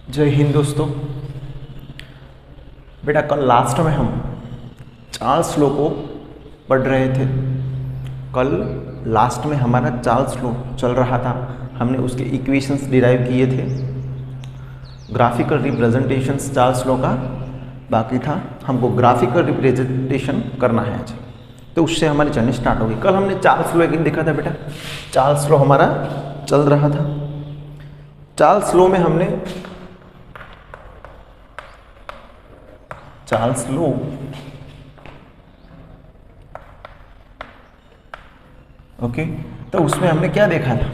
जय हिंद दोस्तों। बेटा कल लास्ट में हम चार्ल्स लॉ को पढ़ रहे थे। कल लास्ट में हमारा चार्ल्स लॉ चल रहा था। हमने उसके इक्वेशंस डिराइव किए थे, ग्राफिकल रिप्रेजेंटेशंस चार्ल्स लॉ का बाकी था। हमको ग्राफिकल रिप्रेजेंटेशन करना है आज, तो उससे हमारी जर्नी स्टार्ट होगी। कल हमने चार्ल्स लॉ एक देखा था बेटा। चार्ल्स लॉ हमारा चल रहा था। चार्ल्स लॉ में हमने चार्ल्स लॉ ओके, तो उसमें हमने क्या देखा था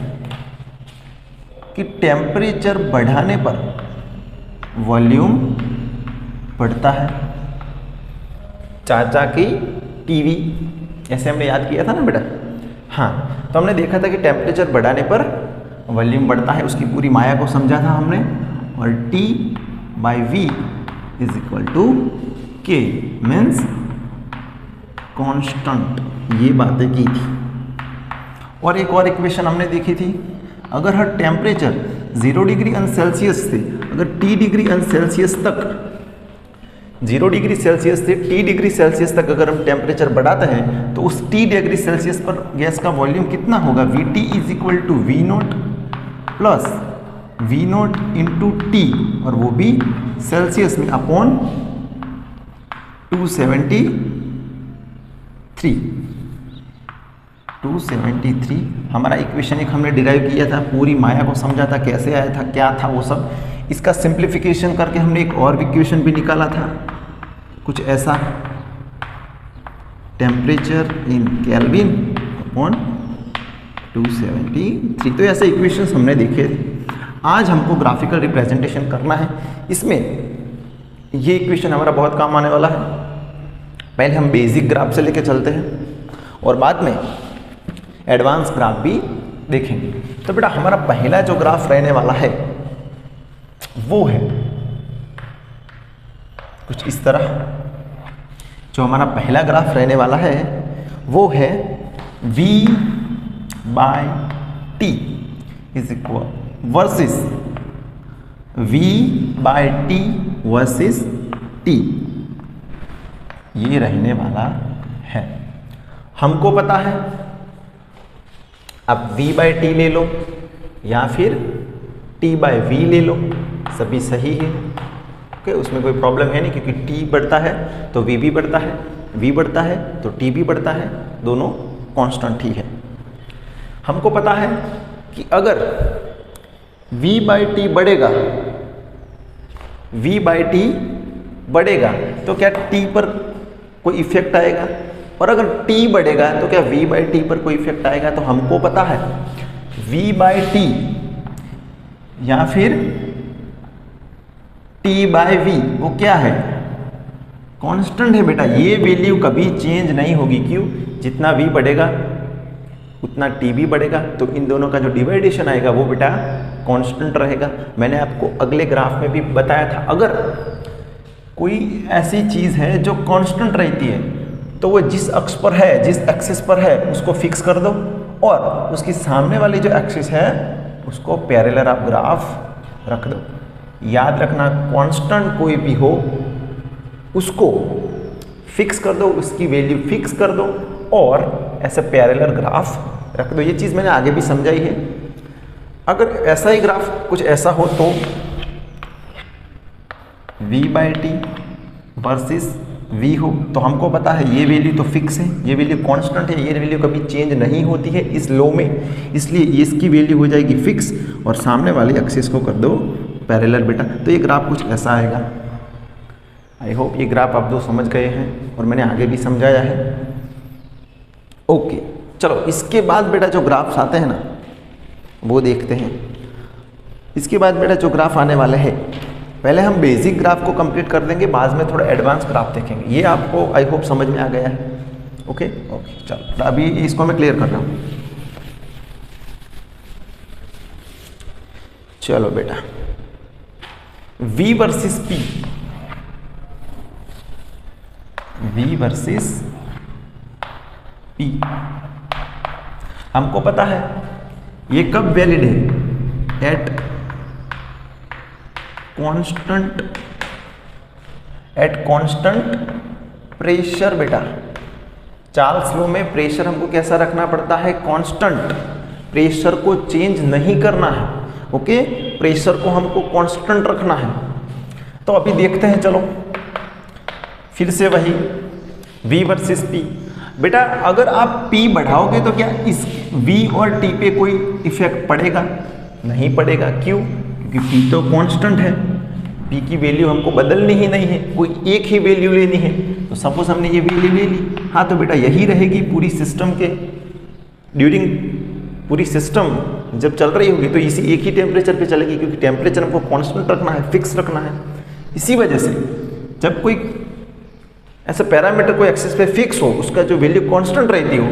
कि टेम्परेचर बढ़ाने पर वॉल्यूम बढ़ता है। चाचा की टीवी, ऐसे हमने याद किया था ना बेटा। हाँ, तो हमने देखा था कि टेम्परेचर बढ़ाने पर वॉल्यूम बढ़ता है, उसकी पूरी माया को समझा था हमने। और T/V is equal to K means constant, ये बातें की थी। और एक और इक्वेशन हमने देखी थी, अगर हर टेम्परेचर 0 डिग्री सेल्सियस से अगर T डिग्री सेल्सियस तक 0 डिग्री सेल्सियस से T डिग्री सेल्सियस तक अगर हम टेम्परेचर बढ़ाते हैं तो उस T डिग्री सेल्सियस पर गैस का वॉल्यूम कितना होगा? VT is equal to V0 plus V0 into T, और वो भी सेल्सियस में, अपॉन 273 हमारा इक्वेशन एक हमने डिराइव किया था, पूरी माया को समझा था, कैसे आया था, क्या था वो सब। इसका सिंप्लीफिकेशन करके हमने एक और इक्वेशन भी निकाला था, कुछ ऐसा, टेम्परेचर इन केल्विन अपॉन 273। तो ऐसे इक्वेशंस हमने देखे थे। आज हमको ग्राफिकल रिप्रेजेंटेशन करना है। इसमें ये इक्वेशन हमारा बहुत काम आने वाला है। पहले हम बेसिक ग्राफ से लेके चलते हैं और बाद में एडवांस ग्राफ भी देखेंगे। तो बेटा हमारा पहला जो ग्राफ रहने वाला है वो है कुछ इस तरह। जो हमारा पहला ग्राफ रहने वाला है वो है V/T is equal versus V/T versus T, ये रहने वाला है। हमको पता है, अब V/T ले लो या फिर T/V ले लो, सभी सही है। ओके, उसमें कोई प्रॉब्लम है नहीं, क्योंकि T बढ़ता है तो V भी बढ़ता है, V बढ़ता है तो T भी बढ़ता है, दोनों कांस्टेंट ही है। हमको पता है कि अगर V/T बढ़ेगा, V/T बढ़ेगा तो क्या T पर कोई इफेक्ट आएगा, और अगर T बढ़ेगा तो क्या V/T पर कोई इफेक्ट आएगा। तो हमको पता है V/T या फिर T/V वो क्या है? कांस्टेंट है बेटा, ये वैल्यू कभी चेंज नहीं होगी। क्यों? जितना V बढ़ेगा उतना T भी बढ़ेगा, तो इन दोनों का जो डिवाइडेशन आएगा वो बेटा कांस्टेंट रहेगा। मैंने आपको अगले ग्राफ में भी बताया था, अगर कोई ऐसी चीज़ है जो कांस्टेंट रहती है तो वो जिस अक्ष पर है, जिस एक्सिस पर है उसको फिक्स कर दो, और उसकी सामने वाली जो एक्सिस है उसको पैरेलल आप ग्राफ रख दो। याद रखना, कांस्टेंट कोई भी हो उसको फिक्स कर दो, उसकी वैल्यू फिक्स कर दो और ऐसे पैरेलल ग्राफ रख दो। ये चीज़ मैंने आगे भी समझाई है। अगर ऐसा ही ग्राफ कुछ ऐसा हो तो V/T वर्सेस V हो, तो हमको पता है ये वैल्यू तो फिक्स है, ये वैल्यू कांस्टेंट है, ये वैल्यू कभी चेंज नहीं होती है इस लॉ में, इसलिए इसकी वैल्यू हो जाएगी फिक्स, और सामने वाले एक्सिस को कर दो पैरेलल बेटा। तो ये ग्राफ कुछ ऐसा आएगा। आई होप ये ग्राफ आप दो समझ गए हैं और मैंने आगे भी समझाया है। ओके, चलो इसके बाद बेटा जो ग्राफ्स आते हैं ना वो देखते हैं। इसके बाद बेटा जो ग्राफ आने वाले हैं, पहले हम बेसिक ग्राफ को कंप्लीट कर देंगे, बाद में थोड़ा एडवांस ग्राफ देखेंगे। ये आपको आई होप समझ में आ गया है। ओके ओके, चलो अभी इसको मैं क्लियर कर रहा हूँ। चलो बेटा, V versus P, V versus P हमको पता है ये कब वैलिड है? At constant eight constant pressure. बेटा चार्ल्स लॉ में प्रेशर हमको कैसा रखना पड़ता है? कांस्टेंट। प्रेशर को चेंज नहीं करना है। ओके, प्रेशर को हमको कांस्टेंट रखना है। तो अभी देखते हैं, चलो फिर से वही V वर्सेस P। बेटा अगर आप P बढ़ाओगे तो क्या इस V और T पे कोई इफेक्ट पड़ेगा? नहीं पड़ेगा। क्यों? क्योंकि P तो कांस्टेंट है, P की वैल्यू हमको बदलनी ही नहीं है, कोई एक ही वैल्यू लेनी है। तो सपोज हमने ये वैल्यू ले ली, हाँ तो बेटा यही रहेगी पूरी सिस्टम के ड्यूरिंग, पूरी सिस्टम जब चल रही होगी तो इसी एक ही टेम्परेचर पे चलेगी, क्योंकि टेम्परेचर हमको कांस्टेंट रखना है, फिक्स रखना है। इसी वजह से जब कोई ऐसा पैरामीटर कोई एक्सिस पे फिक्स हो, उसका जो वैल्यू कांस्टेंट रहती हो,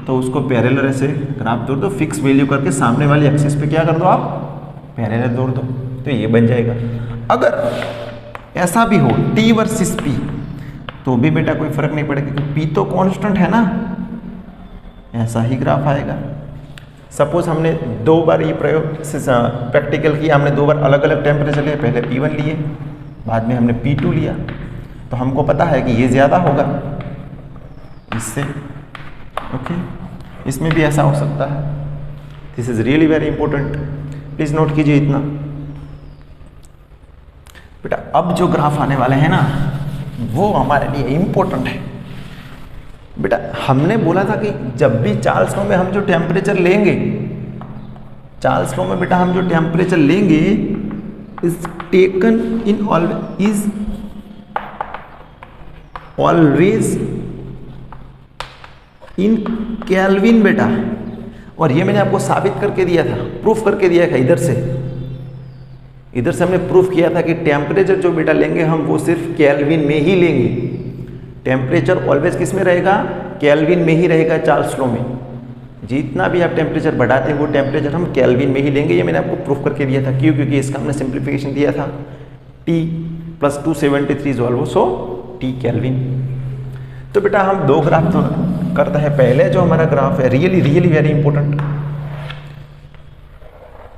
तो उसको पैरेलल ऐसे ग्राफ तोड़ दो, फिक्स वैल्यू करके सामने वाली एक्सिस पे क्या कर दो आप? पैरेलल तोड़ दो, तो ये बन जाएगा। अगर ऐसा भी हो T वर्सेस P, तो भी बेटा कोई फर्क नहीं पड़ेगा, क्योंकि P तो कांस्टेंट है ना, ऐसा ही ग्राफ आएगा। सपोज हमने 2 बार ये प्रयोग प्रैक्टिकल किया, हमने 2 बार अलग अलग टेम्परेचर लिए, पहले P1 लिए, बाद में हमने P2 लिया, तो हमको पता है कि ये ज़्यादा होगा इससे। ओके, इसमें भी ऐसा हो सकता है। This is really very important, please note कीजिए इतना। बेटा अब जो ग्राफ आने वाले हैं ना, वो हमारे लिए इंपॉर्टेंट है। बेटा हमने बोला था कि जब भी चार्ल्स लॉ में हम जो टेम्परेचर लेंगे, चार्ल्स लॉ में बेटा हम जो टेम्परेचर लेंगे is taken in always in kelvin बेटा। और ये मैंने आपको साबित करके दिया था, प्रूफ करके दिया था। इधर से हमने प्रूफ किया था कि टेम्परेचर जो बेटा लेंगे हम वो सिर्फ केल्विन में ही लेंगे। टेम्परेचर ऑलवेज किस में रहेगा? केल्विन में ही रहेगा चार्ल्स लॉ में। जितना भी आप टेम्परेचर बढ़ाते हैं वो टेम्परेचर हम केल्विन में ही लेंगे। ये मैंने आपको प्रूफ करके दिया था। क्यों? क्योंकि इसका हमने सिंप्लीफिकेशन दिया था, T + 273 is also T kelvin. तो बेटा हम 2 ग्राफ तो करते हैं। पहले जो हमारा ग्राफ है रियली वेरी इंपॉर्टेंट,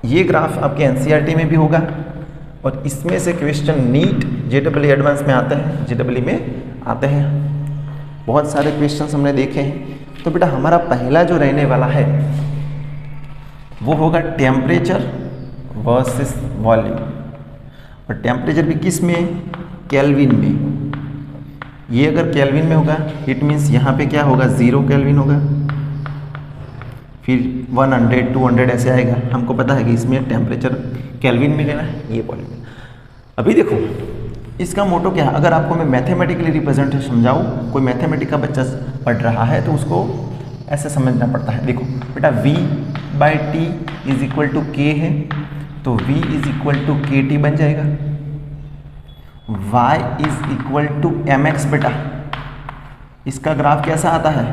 ये ग्राफ आपके NCERT में भी होगा, और इसमें से क्वेश्चन नीट JEE एडवांस में आते हैं, JEE में आते हैं। बहुत सारे क्वेश्चंस हमने देखे हैं। तो बेटा हमारा पहला जो रहने वाला है वो होगा टेम्परेचर वर्सेस वॉल्यूम, और टेम्परेचर भी किस में? केल्विन में। ये अगर केल्विन में होगा इट मीन्स यहाँ पे क्या होगा? 0 केल्विन होगा, फिर 100 200 ऐसे आएगा। हमको पता है कि इसमें टेम्परेचर केल्विन में लेना है, ये वॉल्यूम। अभी देखो इसका मोटो क्या है। अगर आपको मैं मैथमेटिकली रिप्रेजेंटेशन समझाऊँ, कोई मैथमेटिक का बच्चा पढ़ रहा है तो उसको ऐसे समझना पड़ता है। देखो बेटा V/T = K है, तो V = KT बन जाएगा। Y = mx बेटा, इसका ग्राफ कैसा आता है?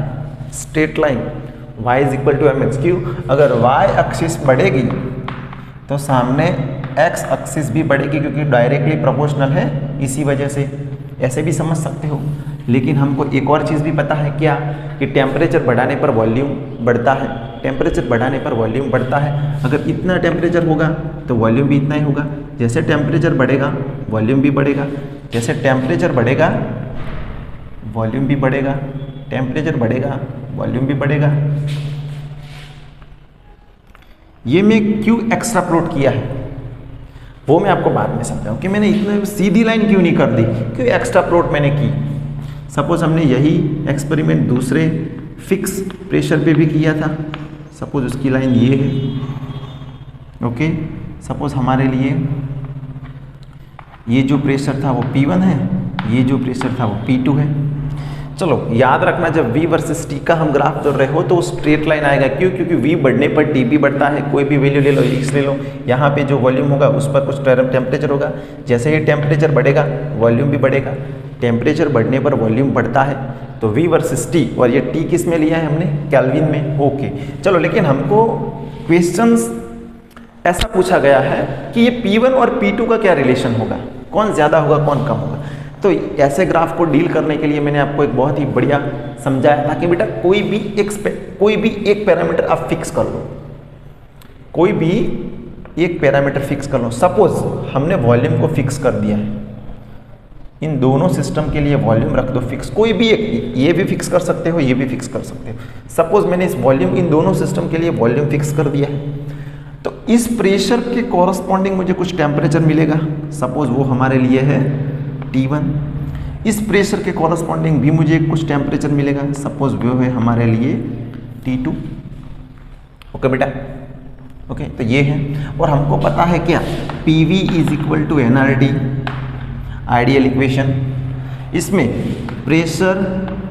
Straight line. Y = mx। क्यों? अगर Y एक्सिस बढ़ेगी तो सामने X एक्सिस भी बढ़ेगी, क्योंकि डायरेक्टली प्रोपोर्शनल है। इसी वजह से ऐसे भी समझ सकते हो। लेकिन हमको एक और चीज़ भी पता है, क्या? कि टेम्परेचर बढ़ाने पर वॉल्यूम बढ़ता है। टेम्परेचर बढ़ाने पर वॉल्यूम बढ़ता है। अगर इतना टेम्परेचर होगा तो वॉल्यूम भी इतना ही होगा। जैसे टेम्परेचर बढ़ेगा वॉल्यूम भी बढ़ेगा, जैसे टेम्परेचर बढ़ेगा वॉल्यूम भी बढ़ेगा, टेम्परेचर बढ़ेगा वॉल्यूम भी बढ़ेगा। ये मैं क्यों एक्स्ट्रा प्लॉट किया है वो मैं आपको बाद में समझाऊं कि मैंने इतना सीधी लाइन क्यों नहीं कर दी, क्यों एक्स्ट्रा प्लॉट मैंने की। सपोज हमने यही एक्सपेरिमेंट दूसरे फिक्स प्रेशर पे भी किया था। सपोज उसकी लाइन ये है। ओके, सपोज हमारे लिए ये जो प्रेशर था वो P1 है, ये जो प्रेशर था वो P2 है। चलो याद रखना, जब V वर्सेस T का हम ग्राफ कर रहे हो तो स्ट्रेट लाइन आएगा। क्यों? क्योंकि V बढ़ने पर T भी बढ़ता है। कोई भी वैल्यू ले लो, X ले लो, यहाँ पे जो वॉल्यूम होगा उस पर कुछ टेम्परेचर होगा। जैसे ही टेम्परेचर बढ़ेगा वॉल्यूम भी बढ़ेगा। टेम्परेचर बढ़ने पर वॉल्यूम बढ़ता है। तो V वर्सेस T, और ये T किस में लिया है हमने? केल्विन में। ओके चलो, लेकिन हमको क्वेश्चंस ऐसा पूछा गया है कि ये P1 और P2 का क्या रिलेशन होगा, कौन ज़्यादा होगा कौन कम होगा। तो ऐसे ग्राफ को डील करने के लिए मैंने आपको एक बहुत ही बढ़िया समझाया था कि बेटा कोई भी एक पैरामीटर आप फिक्स कर लो, कोई भी एक पैरामीटर फिक्स कर लो। सपोज हमने वॉल्यूम को फिक्स कर दिया है, इन दोनों सिस्टम के लिए वॉल्यूम रख दो फिक्स, कोई भी एक, ये भी फिक्स कर सकते हो, ये भी फिक्स कर सकते हो। सपोज मैंने इस वॉल्यूम, इन दोनों सिस्टम के लिए वॉल्यूम फिक्स कर दिया है, तो इस प्रेशर के कॉरस्पॉन्डिंग मुझे कुछ टेम्परेचर मिलेगा। सपोज वो हमारे लिए है T1, इस प्रेशर के कॉरस्पॉन्डिंग भी मुझे कुछ टेम्परेचर मिलेगा। सपोज वो है हमारे लिए T2। ओके बेटा, ओके तो ये है। और हमको पता है क्या, PV is equal to NRT, ideal equation. इसमें प्रेशर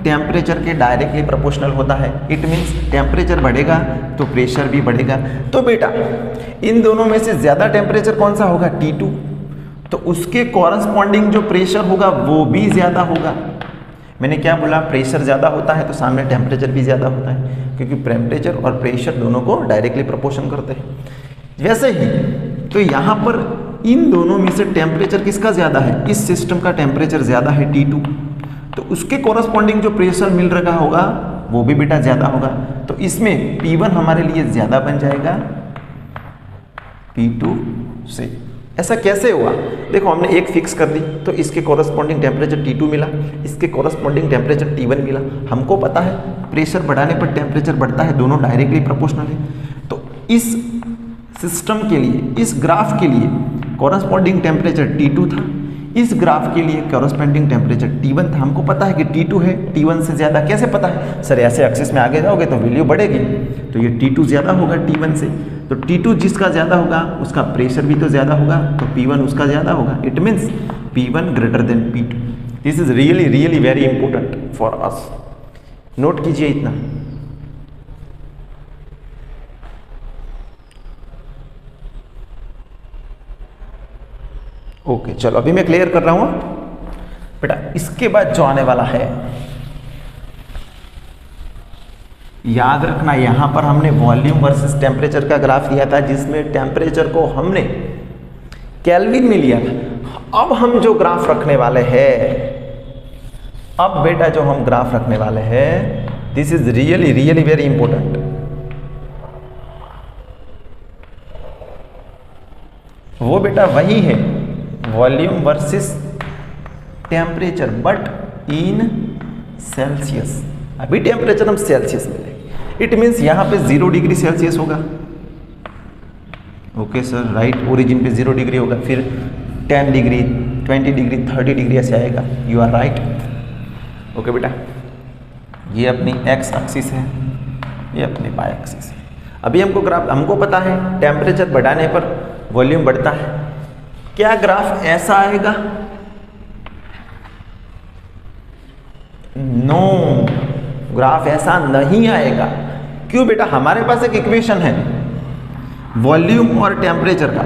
टेम्परेचर के डायरेक्टली प्रोपोर्शनल होता है। इट मीन्स टेम्परेचर बढ़ेगा तो प्रेशर भी बढ़ेगा। तो बेटा इन दोनों में से ज़्यादा टेम्परेचर कौन सा होगा, T2, तो उसके कॉरस्पॉन्डिंग जो प्रेशर होगा वो भी ज़्यादा होगा। मैंने क्या बोला, प्रेशर ज़्यादा होता है तो सामने टेम्परेचर भी ज़्यादा होता है, क्योंकि टेम्परेचर और प्रेशर दोनों को डायरेक्टली प्रोपोर्शन करते हैं। वैसे ही तो यहाँ पर इन दोनों में से टेम्परेचर किसका ज़्यादा है, इस सिस्टम का टेम्परेचर ज़्यादा है T2, तो उसके कॉरस्पॉन्डिंग जो प्रेशर मिल रहा होगा वो भी बेटा ज़्यादा होगा। तो इसमें P1 हमारे लिए ज़्यादा बन जाएगा P2 से। ऐसा कैसे हुआ, देखो हमने एक फिक्स कर दी तो इसके कॉरस्पॉन्डिंग टेम्परेचर T2 मिला, इसके कॉरस्पॉन्डिंग टेम्परेचर T1 मिला। हमको पता है प्रेशर बढ़ाने पर टेम्परेचर बढ़ता है, दोनों डायरेक्टली प्रोपोर्शनल है। तो इस सिस्टम के लिए, इस ग्राफ के लिए कॉरस्पॉन्डिंग टेम्परेचर T2 था, इस ग्राफ के लिए कॉरस्पॉन्डिंग टेम्परेचर T1 था। हमको पता है कि T2 है, T1 से ज़्यादा। कैसे पता है सर, ऐसे एक्सिस में आगे जाओगे तो वैल्यू बढ़ेगी, तो ये T2 ज़्यादा होगा T1 से। तो T2 जिसका ज़्यादा होगा उसका प्रेशर भी तो ज़्यादा होगा, तो P1 उसका ज़्यादा होगा। It means P1 greater than P2। This is really really very important for us, note कीजिए इतना। ओके चलो अभी मैं क्लियर कर रहा हूँ बेटा। इसके बाद जो आने वाला है, याद रखना, यहां पर हमने वॉल्यूम वर्सेस टेम्परेचर का ग्राफ दिया था, जिसमें टेम्परेचर को हमने केल्विन में लिया था। अब हम जो ग्राफ रखने वाले हैं, अब बेटा जो हम ग्राफ रखने वाले हैं, this is really really very important. वो बेटा वही है, volume versus temperature but in Celsius. अभी टेम्परेचर हम सेल्सियस में लेंगे। इट मीन्स यहाँ पे 0 डिग्री सेल्सियस होगा। ओके सर, राइट, ओरिजिन पे 0 डिग्री होगा, फिर 10 डिग्री, 20 डिग्री, 30 डिग्री ऐसे आएगा। You are right. ओके बेटा, ये अपनी एक्स एक्सिस है, ये अपनी वाई एक्सिस है। अभी हमको ग्राफ, हमको पता है टेम्परेचर बढ़ाने पर वॉल्यूम बढ़ता है। क्या ग्राफ ऐसा आएगा? नो, ग्राफ ऐसा नहीं आएगा। क्यों बेटा? हमारे पास एक इक्वेशन है वॉल्यूम और टेम्परेचर का,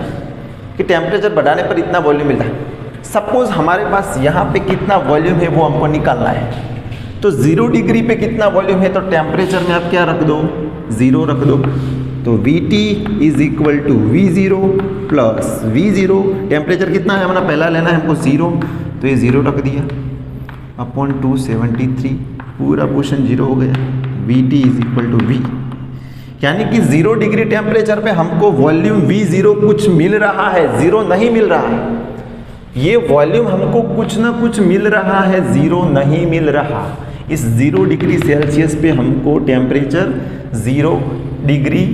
कि टेम्परेचर बढ़ाने पर इतना वॉल्यूम मिलता है। सपोज हमारे पास यहाँ पे कितना वॉल्यूम है वो हमको निकालना है, तो 0 डिग्री पे कितना वॉल्यूम है, तो टेम्परेचर में आप क्या रख दो, 0 रख दो। तो Vt is equal to V0 plus V0, temperature कितना है हमारा पहला लेना है हमको 0, तो ये 0 रख दिया अपॉन 273, पूरा पोर्शन 0 हो गया। Vt is equal to V, यानी कि 0 डिग्री टेम्परेचर पे हमको वॉल्यूम V0 कुछ मिल रहा है, 0 नहीं मिल रहा है। ये वॉल्यूम हमको कुछ ना कुछ मिल रहा है, 0 नहीं मिल रहा। इस 0 डिग्री सेल्सियस पे हमको टेम्परेचर, 0 डिग्री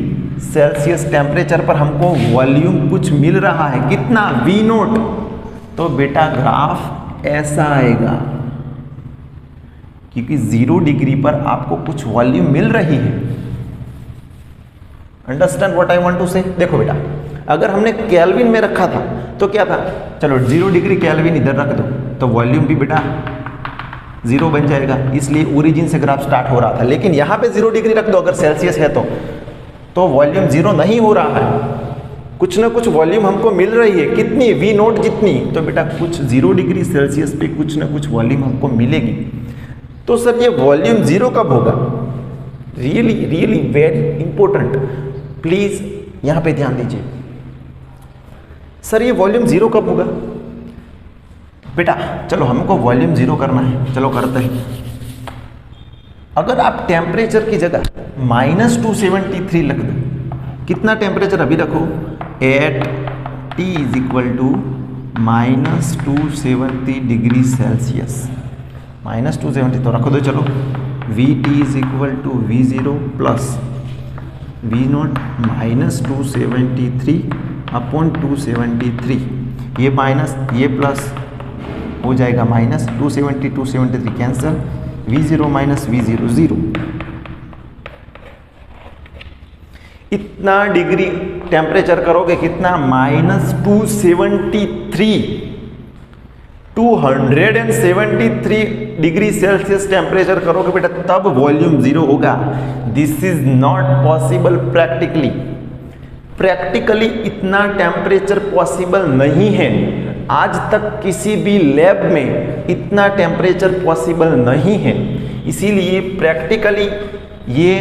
सेल्सियस टेम्परेचर पर हमको वॉल्यूम कुछ मिल रहा है, कितना, V0। तो बेटा ग्राफ ऐसा आएगा, क्योंकि 0 डिग्री पर आपको कुछ वॉल्यूम मिल रही है। Understand what I want to say? देखो बेटा, अगर हमने केल्विन में रखा था तो क्या था, चलो 0 डिग्री केल्विन इधर रख दो, तो वॉल्यूम भी बेटा 0 बन जाएगा, इसलिए ओरिजिन से ग्राफ स्टार्ट हो रहा था। लेकिन यहाँ पे 0 डिग्री रख दो अगर सेल्सियस है तो वॉल्यूम 0 नहीं हो रहा है, कुछ ना कुछ वॉल्यूम हमको मिल रही है। कितनी? V0 जितनी। तो बेटा कुछ 0 डिग्री सेल्सियस पे कुछ ना कुछ वॉल्यूम हमको मिलेगी। तो सर ये वॉल्यूम 0 कब होगा? Really really very important, please यहाँ पे ध्यान दीजिए। सर ये वॉल्यूम 0 कब होगा? बेटा चलो हमको वॉल्यूम 0 करना है, चलो करते हैं। अगर आप टेम्परेचर की जगह -273 लिख दो, कितना टेम्परेचर अभी रखो, at T is equal to -270 degree Celsius. -270 तो रख दो, चलो VT is equal to V0 plus V0 -273 upon 273, ये माइनस ये प्लस हो जाएगा minus, 270 273 cancel, V0 minus V0 0। इतना डिग्री टेम्परेचर करोगे कितना, -273 डिग्री सेल्सियस टेम्परेचर करोगे बेटा, तब वॉल्यूम जीरो होगा। This is not possible practically. Practically इतना टेम्परेचर पॉसिबल नहीं है। आज तक किसी भी लैब में इतना टेम्परेचर पॉसिबल नहीं है, इसीलिए प्रैक्टिकली ये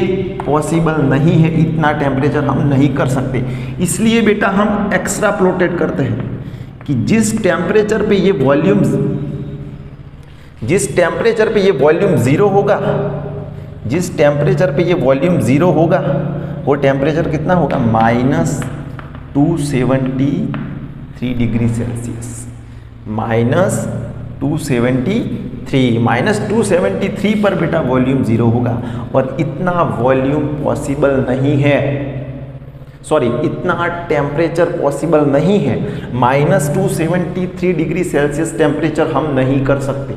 पॉसिबल नहीं है, इतना टेम्परेचर हम नहीं कर सकते। इसलिए बेटा हम एक्स्ट्रा प्लोटेड करते हैं कि जिस टेम्परेचर पे ये वॉल्यूम जीरो होगा, जिस टेम्परेचर पे ये वॉल्यूम जीरो होगा, वो टेम्परेचर कितना होगा, -273 डिग्री सेल्सियस। -273 पर बेटा वॉल्यूम जीरो होगा, और इतना वॉल्यूम पॉसिबल नहीं है, सॉरी इतना टेम्परेचर पॉसिबल नहीं है। -273 डिग्री सेल्सियस टेम्परेचर हम नहीं कर सकते।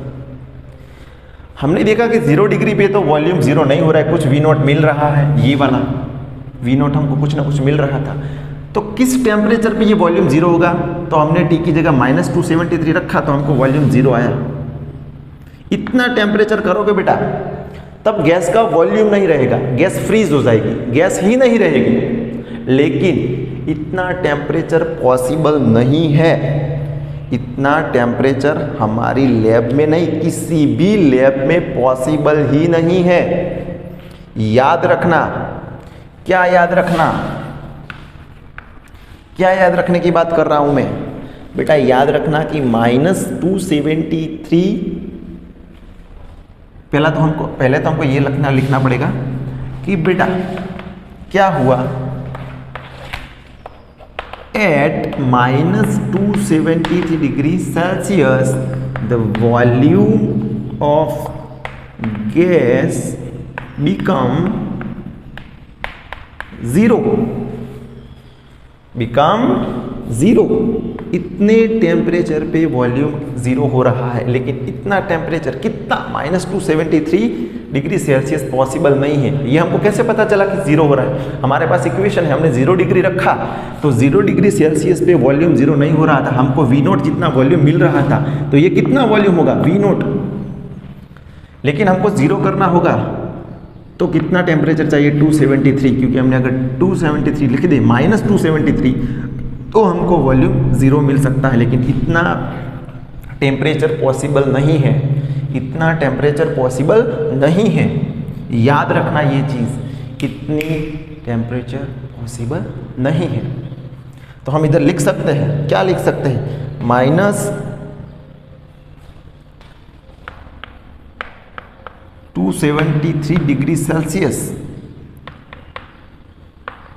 हमने देखा कि 0 डिग्री पे तो वॉल्यूम जीरो नहीं हो रहा है, कुछ V0 मिल रहा है, ये वाला V0 हमको कुछ ना कुछ मिल रहा था। तो किस टेम्परेचर पे ये वॉल्यूम जीरो होगा, तो हमने T की जगह -273 रखा, तो हमको वॉल्यूम जीरो आया। इतना टेम्परेचर करोगे बेटा, तब गैस का वॉल्यूम नहीं रहेगा, गैस फ्रीज हो जाएगी, गैस ही नहीं रहेगी। लेकिन इतना टेम्परेचर पॉसिबल नहीं है, इतना टेम्परेचर हमारी लैब में नहीं, किसी भी लैब में पॉसिबल ही नहीं है। याद रखना, क्या याद रखना, क्या याद रखने की बात कर रहा हूं मैं बेटा, याद रखना कि -273, पहले तो हमको ये लिखना पड़ेगा कि बेटा क्या हुआ, at -273 degree Celsius the volume of gas become zero। इतने टेम्परेचर पे वॉल्यूम जीरो हो रहा है, लेकिन इतना टेम्परेचर कितना, -273 डिग्री सेल्सियस पॉसिबल नहीं है। ये हमको कैसे पता चला कि जीरो हो रहा है, हमारे पास इक्वेशन है, हमने 0 डिग्री रखा, तो 0 डिग्री सेल्सियस पे वॉल्यूम जीरो नहीं हो रहा था, हमको V0 जितना वॉल्यूम मिल रहा था, तो ये कितना वॉल्यूम होगा, V0। लेकिन हमको जीरो करना होगा, तो कितना टेम्परेचर चाहिए, 273, क्योंकि हमने अगर 273 लिख दे, -273, तो हमको वॉल्यूम जीरो मिल सकता है। लेकिन इतना टेम्परेचर पॉसिबल नहीं है, इतना टेम्परेचर पॉसिबल नहीं है। याद रखना ये चीज़, इतनी टेम्परेचर पॉसिबल नहीं है। तो हम इधर लिख सकते हैं, क्या लिख सकते हैं, -273 degree Celsius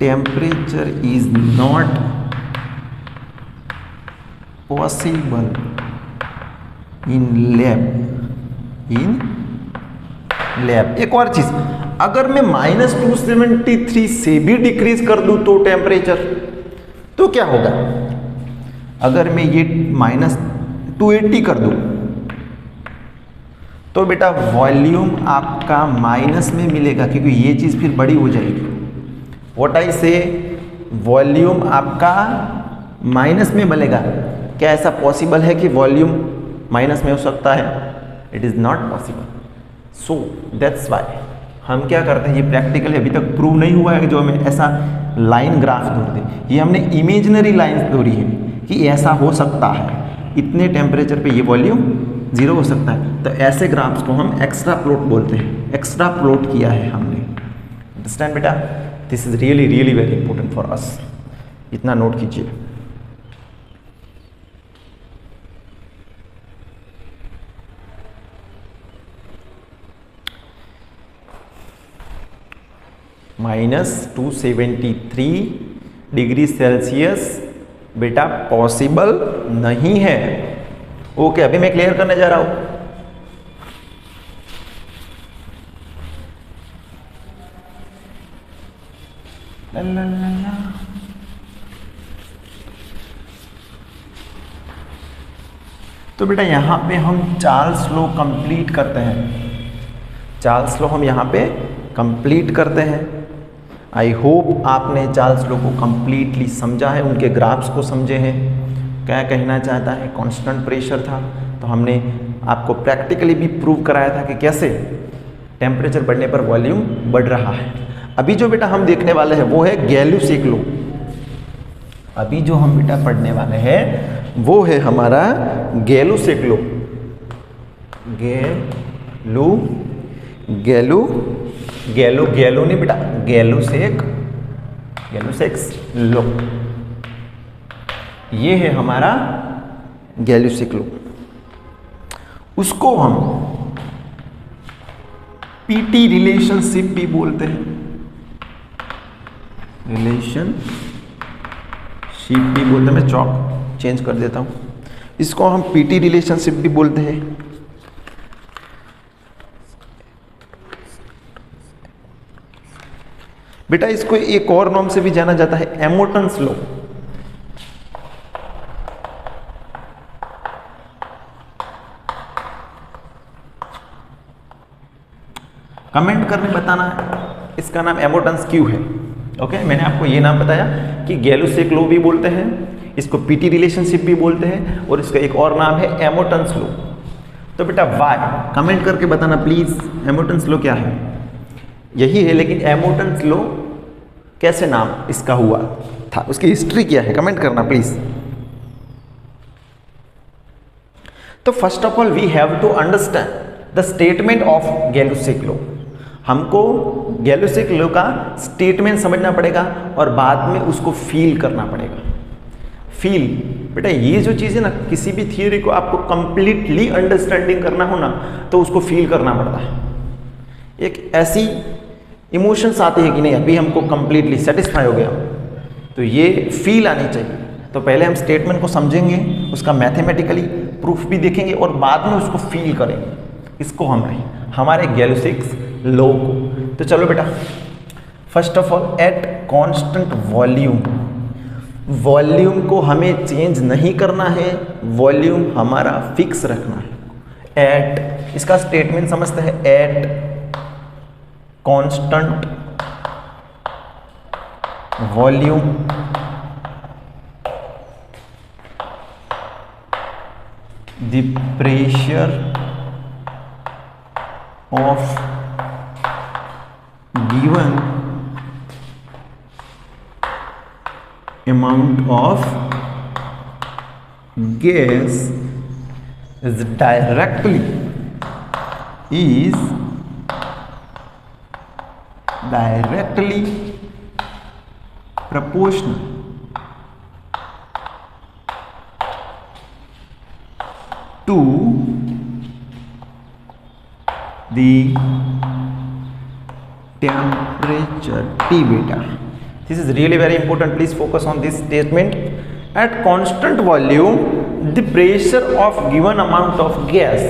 temperature is not possible in lab. एक और चीज, अगर मैं -273 से भी डिक्रीज कर दूं तो टेम्परेचर, तो क्या होगा, अगर मैं ये -280 कर दूं, तो बेटा वॉल्यूम आपका माइनस में मिलेगा, क्योंकि ये चीज़ फिर बड़ी हो जाएगी। व्हाट आई से, वॉल्यूम आपका माइनस में बनेगा। क्या ऐसा पॉसिबल है कि वॉल्यूम माइनस में हो सकता है, it is not possible. So that's why हम क्या करते हैं, ये प्रैक्टिकली अभी तक प्रूव नहीं हुआ है कि जो हमें ऐसा लाइन ग्राफ दौड़ दे, ये हमने इमेजिनरी लाइन्स दौड़ी है कि ऐसा हो सकता है, इतने टेम्परेचर पे ये वॉल्यूम जीरो हो सकता है। तो ऐसे ग्राफ्स को हम एक्स्ट्रा प्लॉट बोलते हैं, एक्स्ट्रा प्लॉट किया है हमने। अंडरस्टैंड बेटा, this is really really very important for us, इतना नोट कीजिए। -273 डिग्री सेल्सियस बेटा पॉसिबल नहीं है। ओके, अभी मैं क्लियर करने जा रहा हूं। तो बेटा यहाँ पे हम चार्ल्स लॉ कंप्लीट करते हैं। चार्ल्स लॉ हम यहाँ पे कंप्लीट करते हैं। आई होप आपने चार्ल्स लॉ को कंप्लीटली समझा है, उनके ग्राफ्स को समझे हैं। क्या कहना चाहता है, कांस्टेंट प्रेशर था, तो हमने आपको प्रैक्टिकली भी प्रूव कराया था कि कैसे टेम्परेचर बढ़ने पर वॉल्यूम बढ़ रहा है। अभी जो बेटा हम देखने वाले हैं वो है गैल्यूसिक लॉ। अभी जो हम बेटा पढ़ने वाले हैं वो है हमारा गैल्यूसिक लॉ। गैलू नहीं बेटा, गैल्यूसिक्स लॉ, ये है हमारा गैल्यूसिक लॉ। उसको हम पीटी रिलेशनशिप भी बोलते हैं, मैं चौक चेंज कर देता हूं। इसको हम पीटी रिलेशनशिप भी बोलते हैं। बेटा इसको एक और नाम से भी जाना जाता है, एमोटन्स लॉ। कमेंट करके बताना है इसका नाम एमोटन्स क्यों है। ओके, मैंने आपको ये नाम बताया कि गैल्यूसिक लॉ भी बोलते हैं, इसको पीटी रिलेशनशिप भी बोलते हैं, और इसका एक और नाम है एमोटन्स लॉ। तो बेटा वाई कमेंट करके बताना प्लीज, एमोटन्स लॉ क्या है। यही है, लेकिन एमोटन्स लॉ कैसे नाम इसका हुआ था, उसकी हिस्ट्री क्या है, कमेंट करना प्लीज। तो first of all we have to understand the statement of Gay Lussac law. हमको गैल्यूसिक लॉ का स्टेटमेंट समझना पड़ेगा और बाद में उसको फील करना पड़ेगा। फील बेटा, ये जो चीज़ है ना, किसी भी थियोरी को आपको कंप्लीटली अंडरस्टैंडिंग करना हो ना तो उसको फील करना पड़ता है। एक ऐसी इमोशंस आती है कि नहीं अभी हमको कंप्लीटली सेटिस्फाई हो गया, तो ये फील आनी चाहिए। तो पहले हम स्टेटमेंट को समझेंगे, उसका मैथमेटिकली प्रूफ भी देखेंगे और बाद में उसको फील करेंगे। इसको हमारे गैल्यूसिक लॉ को। तो चलो बेटा, first of all at constant volume, volume को हमें चेंज नहीं करना है, वॉल्यूम हमारा फिक्स रखना है। एट, इसका स्टेटमेंट समझते हैं, eight constant volume the pressure of given amount of gas is directly proportional to the temperature T beta. This is really very important. Please focus on this statement. At constant volume, the pressure of given amount of gas,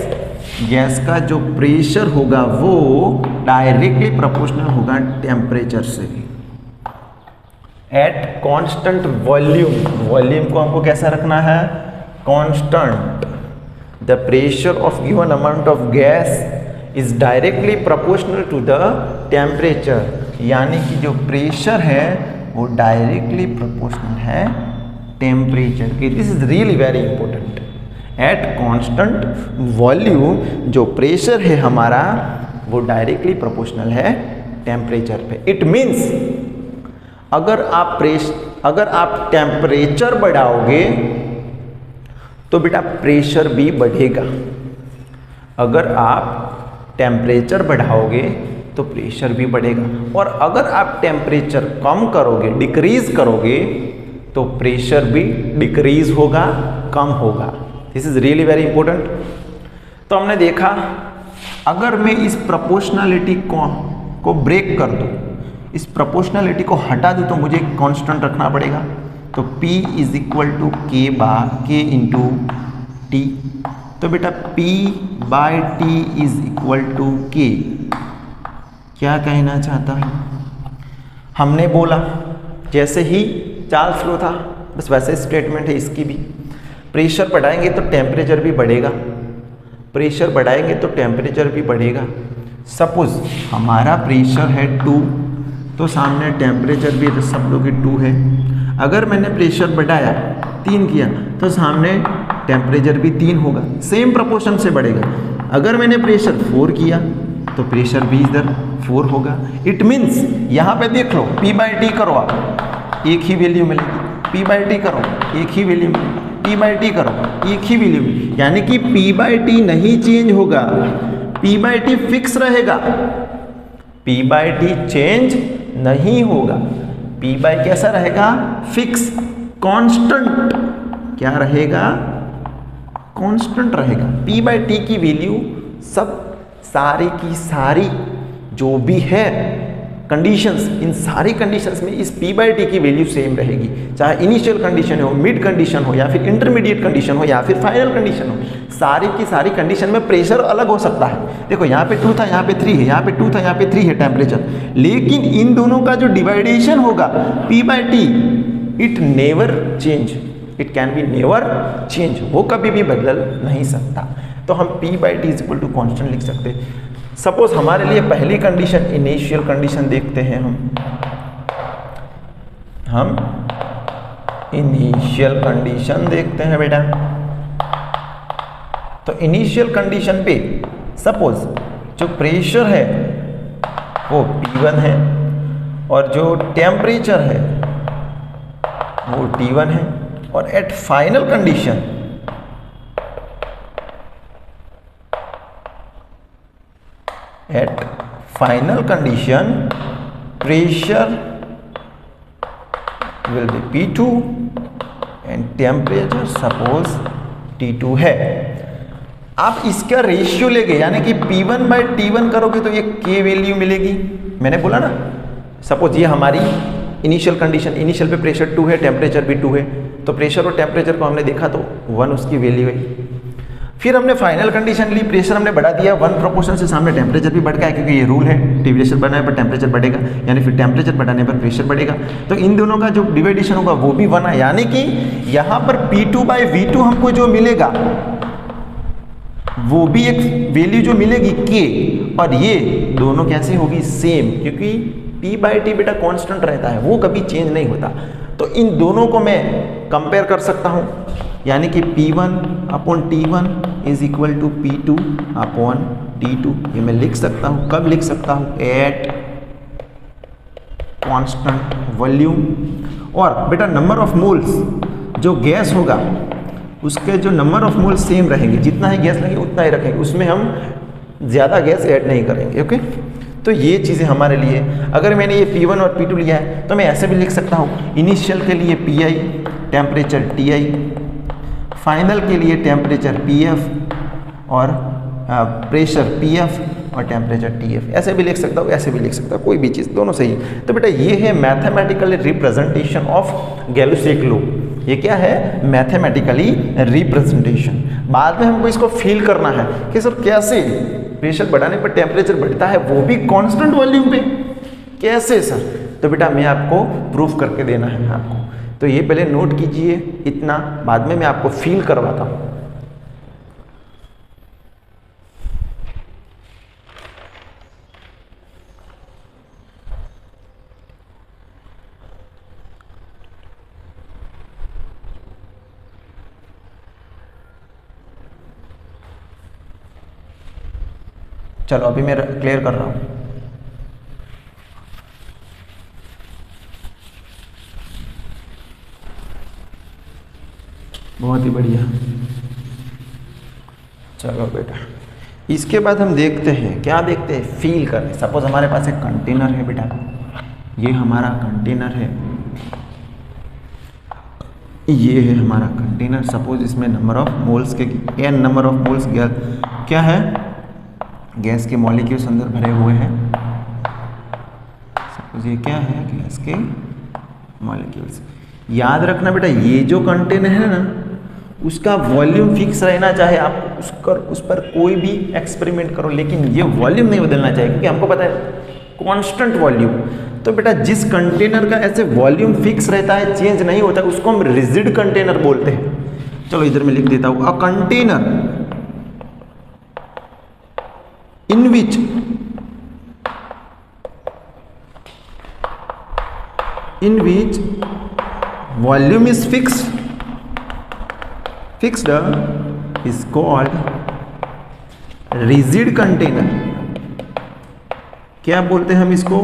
gas का जो pressure होगा वो directly proportional होगा temperature से। At constant volume, volume को हमको कैसा रखना है, constant. The pressure of given amount of gas is directly proportional to the temperature, यानी कि जो प्रेशर है वो डायरेक्टली प्रोपोर्शनल है टेम्परेचर के। This is really very important. At constant volume जो प्रेशर है हमारा वो डायरेक्टली प्रोपोर्शनल है टेम्परेचर पे। इट मीन्स अगर आप टेम्परेचर बढ़ाओगे तो बेटा प्रेशर भी बढ़ेगा। अगर आप टेम्परेचर बढ़ाओगे तो प्रेशर भी बढ़ेगा, और अगर आप टेम्परेचर कम करोगे, डिक्रीज करोगे, तो प्रेशर भी डिक्रीज होगा, कम होगा। This is really very important. तो हमने देखा, अगर मैं इस प्रोपोर्शनलिटी को ब्रेक कर दूं, इस प्रोपोर्शनलिटी को हटा दूँ तो मुझे कांस्टेंट रखना पड़ेगा, तो P is equal to K into T. तो बेटा P by T is equal to K. क्या कहना चाहता है, हमने बोला जैसे ही चार्ल्स लॉ था बस वैसे स्टेटमेंट है इसकी भी, प्रेशर बढ़ाएंगे तो टेम्परेचर भी बढ़ेगा, प्रेशर बढ़ाएंगे तो टेम्परेचर भी बढ़ेगा। सपोज हमारा प्रेशर है 2 तो सामने टेम्परेचर भी सब लोग 2 है। अगर मैंने प्रेशर बढ़ाया 3 किया तो सामने टेम्परेचर भी 3 होगा, सेम प्रोपोर्शन से बढ़ेगा। अगर मैंने प्रेशर 4 किया तो प्रेशर भी इधर 4 होगा। इट मीन्स यहाँ पे देख लो P बाई टी करो आप एक ही वैल्यू मिलेगी, P बाई टी करो एक ही वैल्यू मिलेगी, P बाई टी करो एक ही वैल्यू मिलेगी, यानी कि P बाई टी नहीं चेंज होगा, P बाई टी फिक्स रहेगा, P बाई टी चेंज नहीं होगा। P बाई कैसा रहेगा, फिक्स कांस्टेंट। क्या रहेगा, कांस्टेंट रहेगा। P बाई टी की वैल्यू सब सारी की सारी जो भी है कंडीशंस, इन सारी कंडीशंस में इस P बाई टी की वैल्यू सेम रहेगी, चाहे इनिशियल कंडीशन हो, मिड कंडीशन हो, या फिर इंटरमीडिएट कंडीशन हो, या फिर फाइनल कंडीशन हो। सारी की सारी कंडीशन में प्रेशर अलग हो सकता है। देखो यहाँ पे 2 था, यहाँ पे 3 है, यहाँ पे 2 था, यहाँ पे 3 है टेम्परेचर, लेकिन इन दोनों का जो डिवाइडेशन होगा P by T, it never change, it can be never change, वो कभी भी बदल नहीं सकता। तो हम P by T is equal to constant लिख सकते हैं। सपोज हमारे लिए पहली कंडीशन इनिशियल कंडीशन देखते हैं हम इनिशियल कंडीशन देखते हैं बेटा। तो इनिशियल कंडीशन पे सपोज जो प्रेशर है वो P1 है और जो टेम्परेचर है वो T1 है, और at final condition pressure will be P2 and temperature suppose T2 है। आप इसका रेशियो लेंगे, यानी कि P1 बाई T1 करोगे तो ये K वैल्यू मिलेगी। मैंने बोला ना, सपोज ये हमारी इनिशियल कंडीशन, इनिशियल पे प्रेशर 2 है, टेम्परेचर भी 2 है, तो प्रेशर और टेम्परेचर को हमने देखा तो 1 उसकी वैल्यू है। फिर हमने फाइनल कंडीशन ली, प्रेशर हमने बढ़ा दिया 1 प्रोपोर्शन से, सामने टेम्परेचर भी बढ़ गया क्योंकि ये रूल है, प्रेशर बढ़ाने पर टेम्परेचर बढ़ेगा, यानी फिर टेम्परेचर बढ़ाने पर प्रेशर बढ़ेगा। तो इन दोनों का जो डिवाइडेशन होगा वो भी 1 है, यानी कि यहाँ पर P2 बाई V2 हमको जो मिलेगा वो भी एक वैल्यू जो मिलेगी K, और ये दोनों कैसे होगी, सेम, क्योंकि P बाई टी बेटा कांस्टेंट रहता है, वो कभी चेंज नहीं होता। तो इन दोनों को मैं कंपेयर कर सकता हूँ, यानी कि P1 upon T1 is equal to P2 upon T2। ये मैं लिख सकता हूँ, कब लिख सकता हूँ, एट कांस्टेंट वॉल्यूम। और बेटा नंबर ऑफ मोल्स जो गैस होगा उसके जो नंबर ऑफ मोल्स सेम रहेंगे, जितना ही गैस लगेगा उतना ही रखेंगे, उसमें हम ज़्यादा गैस ऐड नहीं करेंगे। ओके, तो ये चीज़ें हमारे लिए, अगर मैंने ये P1 और P2 लिया है तो मैं ऐसे भी लिख सकता हूँ, इनिशियल के लिए Pi, टेम्परेचर Ti, फाइनल के लिए टेम्परेचर Pf और प्रेशर Pf और टेम्परेचर Tf। ऐसे भी लिख सकता हूँ, ऐसे भी लिख सकता हूँ, कोई भी चीज़, दोनों सही है। तो बेटा ये है मैथमेटिकल रिप्रेजेंटेशन ऑफ गैलोसियस लॉ। ये क्या है, मैथमेटिकली रिप्रेजेंटेशन। बाद में हमको इसको फील करना है कि सर कैसे प्रेशर बढ़ाने पर टेम्परेचर बढ़ता है, वो भी कांस्टेंट वॉल्यूम पे, कैसे सर। तो बेटा मैं आपको प्रूफ करके देना है आपको, तो ये पहले नोट कीजिए इतना, बाद में मैं आपको फील करवाता हूँ। चलो अभी मैं क्लियर कर रहा हूँ। बहुत ही बढ़िया। चलो बेटा इसके बाद हम देखते हैं, क्या देखते हैं, फील करते हैं। सपोज हमारे पास एक कंटेनर है बेटा, ये हमारा कंटेनर है, ये है हमारा कंटेनर। सपोज इसमें नंबर ऑफ मोल्स के n नंबर ऑफ मोल्स क्या है, गैस के मॉलिक्यूल्स अंदर भरे हुए हैं। तो ये क्या है, गैस के मॉलिक्यूल्स। याद रखना बेटा, ये जो कंटेनर है ना, उसका वॉल्यूम फिक्स रहना चाहिए। आप उस पर कोई भी एक्सपेरिमेंट करो, लेकिन ये वॉल्यूम नहीं बदलना चाहिए, क्योंकि हमको पता है कांस्टेंट वॉल्यूम। तो बेटा जिस कंटेनर का ऐसे वॉल्यूम फिक्स रहता है, चेंज नहीं होता, उसको हम रिजिड कंटेनर बोलते हैं। चलो इधर मैं लिख देता हूं, a container in which volume is fixed is called rigid container। क्या बोलते हैं हम इसको?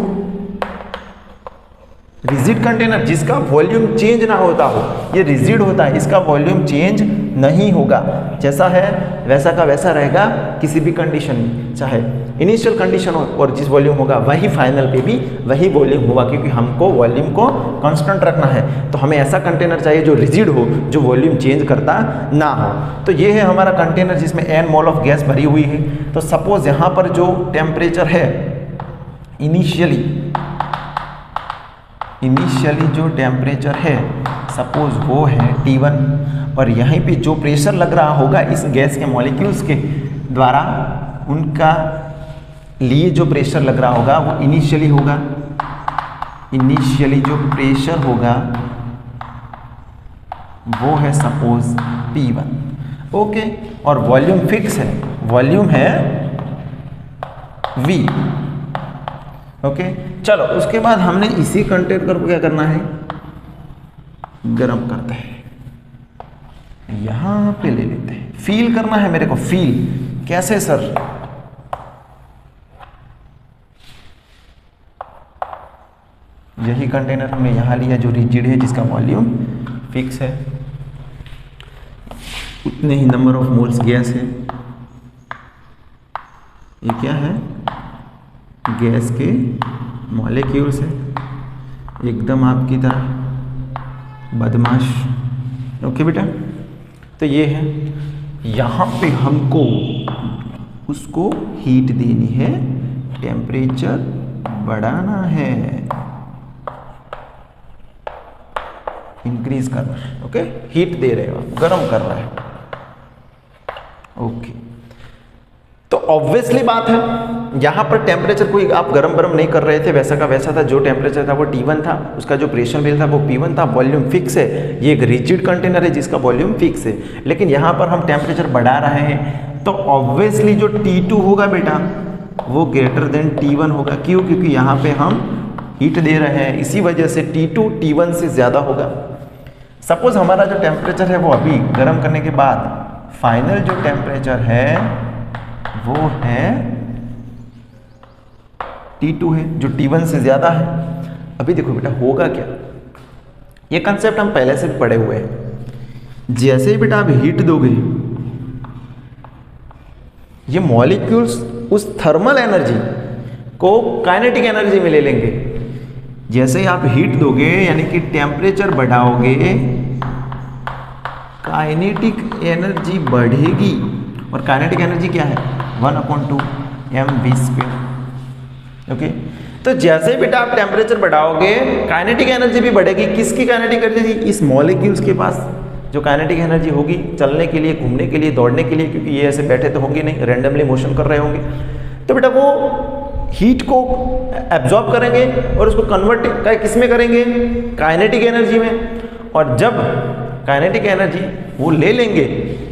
रिजिड कंटेनर, जिसका वॉल्यूम चेंज ना होता हो। ये रिजिड होता है, इसका वॉल्यूम चेंज नहीं होगा, जैसा है वैसा का वैसा रहेगा किसी भी कंडीशन में, चाहे इनिशियल कंडीशन हो, और जिस वॉल्यूम होगा वही फाइनल पे भी वही वॉल्यूम होगा, क्योंकि हमको वॉल्यूम को कांस्टेंट रखना है। तो हमें ऐसा कंटेनर चाहिए जो रिजिड हो, जो वॉल्यूम चेंज करता ना हो। तो ये है हमारा कंटेनर जिसमें n मोल ऑफ गैस भरी हुई है। तो सपोज यहाँ पर जो टेम्परेचर है, इनिशियली जो टेम्परेचर है, सपोज वो है T1, और यहीं पे जो प्रेशर लग रहा होगा इस गैस के मॉलिक्यूल्स के द्वारा, उनका लिए जो प्रेशर लग रहा होगा वो इनिशियली होगा। इनिशियली जो प्रेशर होगा वो है सपोज P1, ओके। और वॉल्यूम फिक्स है, वॉल्यूम है V, ओके। चलो उसके बाद हमने इसी कंटेनर को क्या करना है, गर्म करते हैं। यहां पे ले लेते हैं, फील करना है मेरे को। फील कैसे सर? यही कंटेनर हमने यहां लिया जो रिजिड है, जिसका वॉल्यूम फिक्स है, उतने ही नंबर ऑफ मोल्स गैस है। ये क्या है? गैस के मॉलिक्यूल्स है, एकदम आपकी तरह बदमाश, ओके बेटा। तो ये है, यहाँ पे हमको उसको हीट देनी है, टेम्परेचर बढ़ाना है, इंक्रीज करना है, ओके। हीट दे रहे हो, गर्म कर रहा है, ओके। तो ऑब्वियसली बात है, यहाँ पर टेम्परेचर कोई आप गरम नहीं कर रहे थे, वैसा का वैसा था। जो टेम्परेचर था वो T1 था, उसका जो प्रेशर बिल था वो P1 था, वॉल्यूम फिक्स है। ये एक रिजिड कंटेनर है जिसका वॉल्यूम फिक्स है, लेकिन यहाँ पर हम टेम्परेचर बढ़ा रहे हैं, तो ऑब्वियसली जो T2 होगा बेटा वो ग्रेटर देन T1 होगा। क्यों? क्योंकि यहाँ पे हम हीट दे रहे हैं, इसी वजह से T2 T1 से ज़्यादा होगा। सपोज हमारा जो टेम्परेचर है वो अभी गर्म करने के बाद फाइनल जो टेम्परेचर है वो है T2 है, जो T1 से ज़्यादा है। अभी देखो बेटा होगा क्या, ये कंसेप्ट हम पहले से भी पढ़े हुए हैं। जैसे ही बेटा आप हीट दोगे, ये मॉलिक्यूल्स उस थर्मल एनर्जी को काइनेटिक एनर्जी में ले लेंगे। जैसे ही आप हीट दोगे यानी कि टेम्परेचर बढ़ाओगे, काइनेटिक एनर्जी बढ़ेगी, और काइनेटिक एनर्जी क्या है? 1/2 mv², ओके। तो जैसे ही बेटा आप टेम्परेचर बढ़ाओगे, काइनेटिक एनर्जी भी बढ़ेगी। किसकी काइनेटिक एनर्जी? इस मॉलिक्यूल्स के पास जो काइनेटिक एनर्जी होगी चलने के लिए, घूमने के लिए, दौड़ने के लिए, क्योंकि ये ऐसे बैठे तो होंगे नहीं, रैंडमली मोशन कर रहे होंगे। तो बेटा वो हीट को एब्जॉर्ब करेंगे और उसको कन्वर्ट किस में करेंगे? काइनेटिक एनर्जी में। और जब काइनेटिक एनर्जी वो ले लेंगे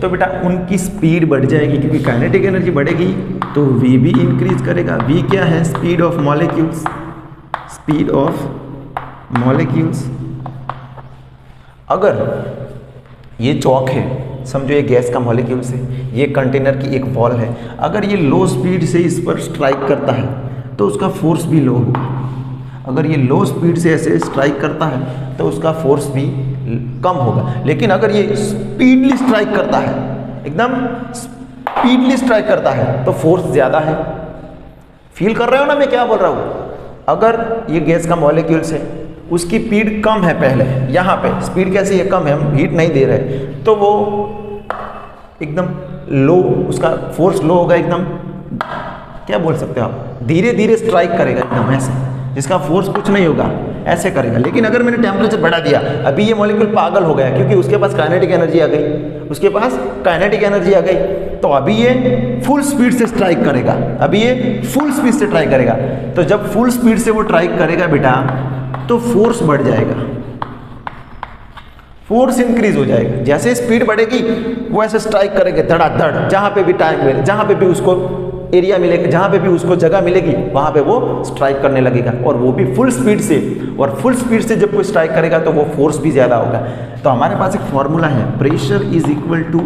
तो बेटा उनकी स्पीड बढ़ जाएगी, क्योंकि काइनेटिक एनर्जी बढ़ेगी तो v भी इंक्रीज करेगा। v क्या है? Speed of molecules, speed of molecules. अगर ये चौक है, समझो ये गैस का मॉलिक्यूल्स है, ये कंटेनर की एक वॉल है, अगर ये लो स्पीड से इस पर स्ट्राइक करता है तो उसका फोर्स भी लो होगा। अगर ये लो स्पीड से ऐसे स्ट्राइक करता है तो उसका फोर्स भी कम होगा। लेकिन अगर ये स्पीडली स्ट्राइक करता है, एकदम स्पीडली स्ट्राइक करता है, तो फोर्स ज़्यादा है। फील कर रहे हो ना मैं क्या बोल रहा हूँ? अगर ये गैस का मॉलिक्यूल्स है, उसकी स्पीड कम है, पहले यहाँ पे स्पीड कैसी है? कम है, हम हीट नहीं दे रहे, तो वो एकदम लो, उसका फोर्स लो होगा, एकदम क्या बोल सकते हो आप, धीरे धीरे स्ट्राइक करेगा, एकदम ऐसे इसका फोर्स कुछ नहीं होगा, ऐसे करेगा। लेकिन अगर मैंने टेम्परेचर बढ़ा दिया, अभी ये मॉलिक्यूल पागल हो गया क्योंकि उसके पास काइनेटिक एनर्जी आ गई, उसके पास काइनेटिक एनर्जी आ गई, तो अभी ये फुल स्पीड से स्ट्राइक करेगा, अभी ये फुल स्पीड से ट्राई करेगा। तो जब फुल स्पीड से वो ट्राई करेगा बेटा, तो फोर्स बढ़ जाएगा, फोर्स इंक्रीज हो जाएगा। जैसे स्पीड बढ़ेगी वो ऐसे स्ट्राइक करेंगे धड़ाधड़, जहां पे भी टाइम मिले, जहां पे भी उसको एरिया मिलेगा, जहां पे भी उसको जगह मिलेगी वहां पे वो स्ट्राइक करने लगेगा, और वो भी फुल स्पीड से। और फुल स्पीड से जब कोई स्ट्राइक करेगा तो वो फोर्स भी ज्यादा होगा। तो हमारे पास एक फॉर्मूला है, pressure is equal to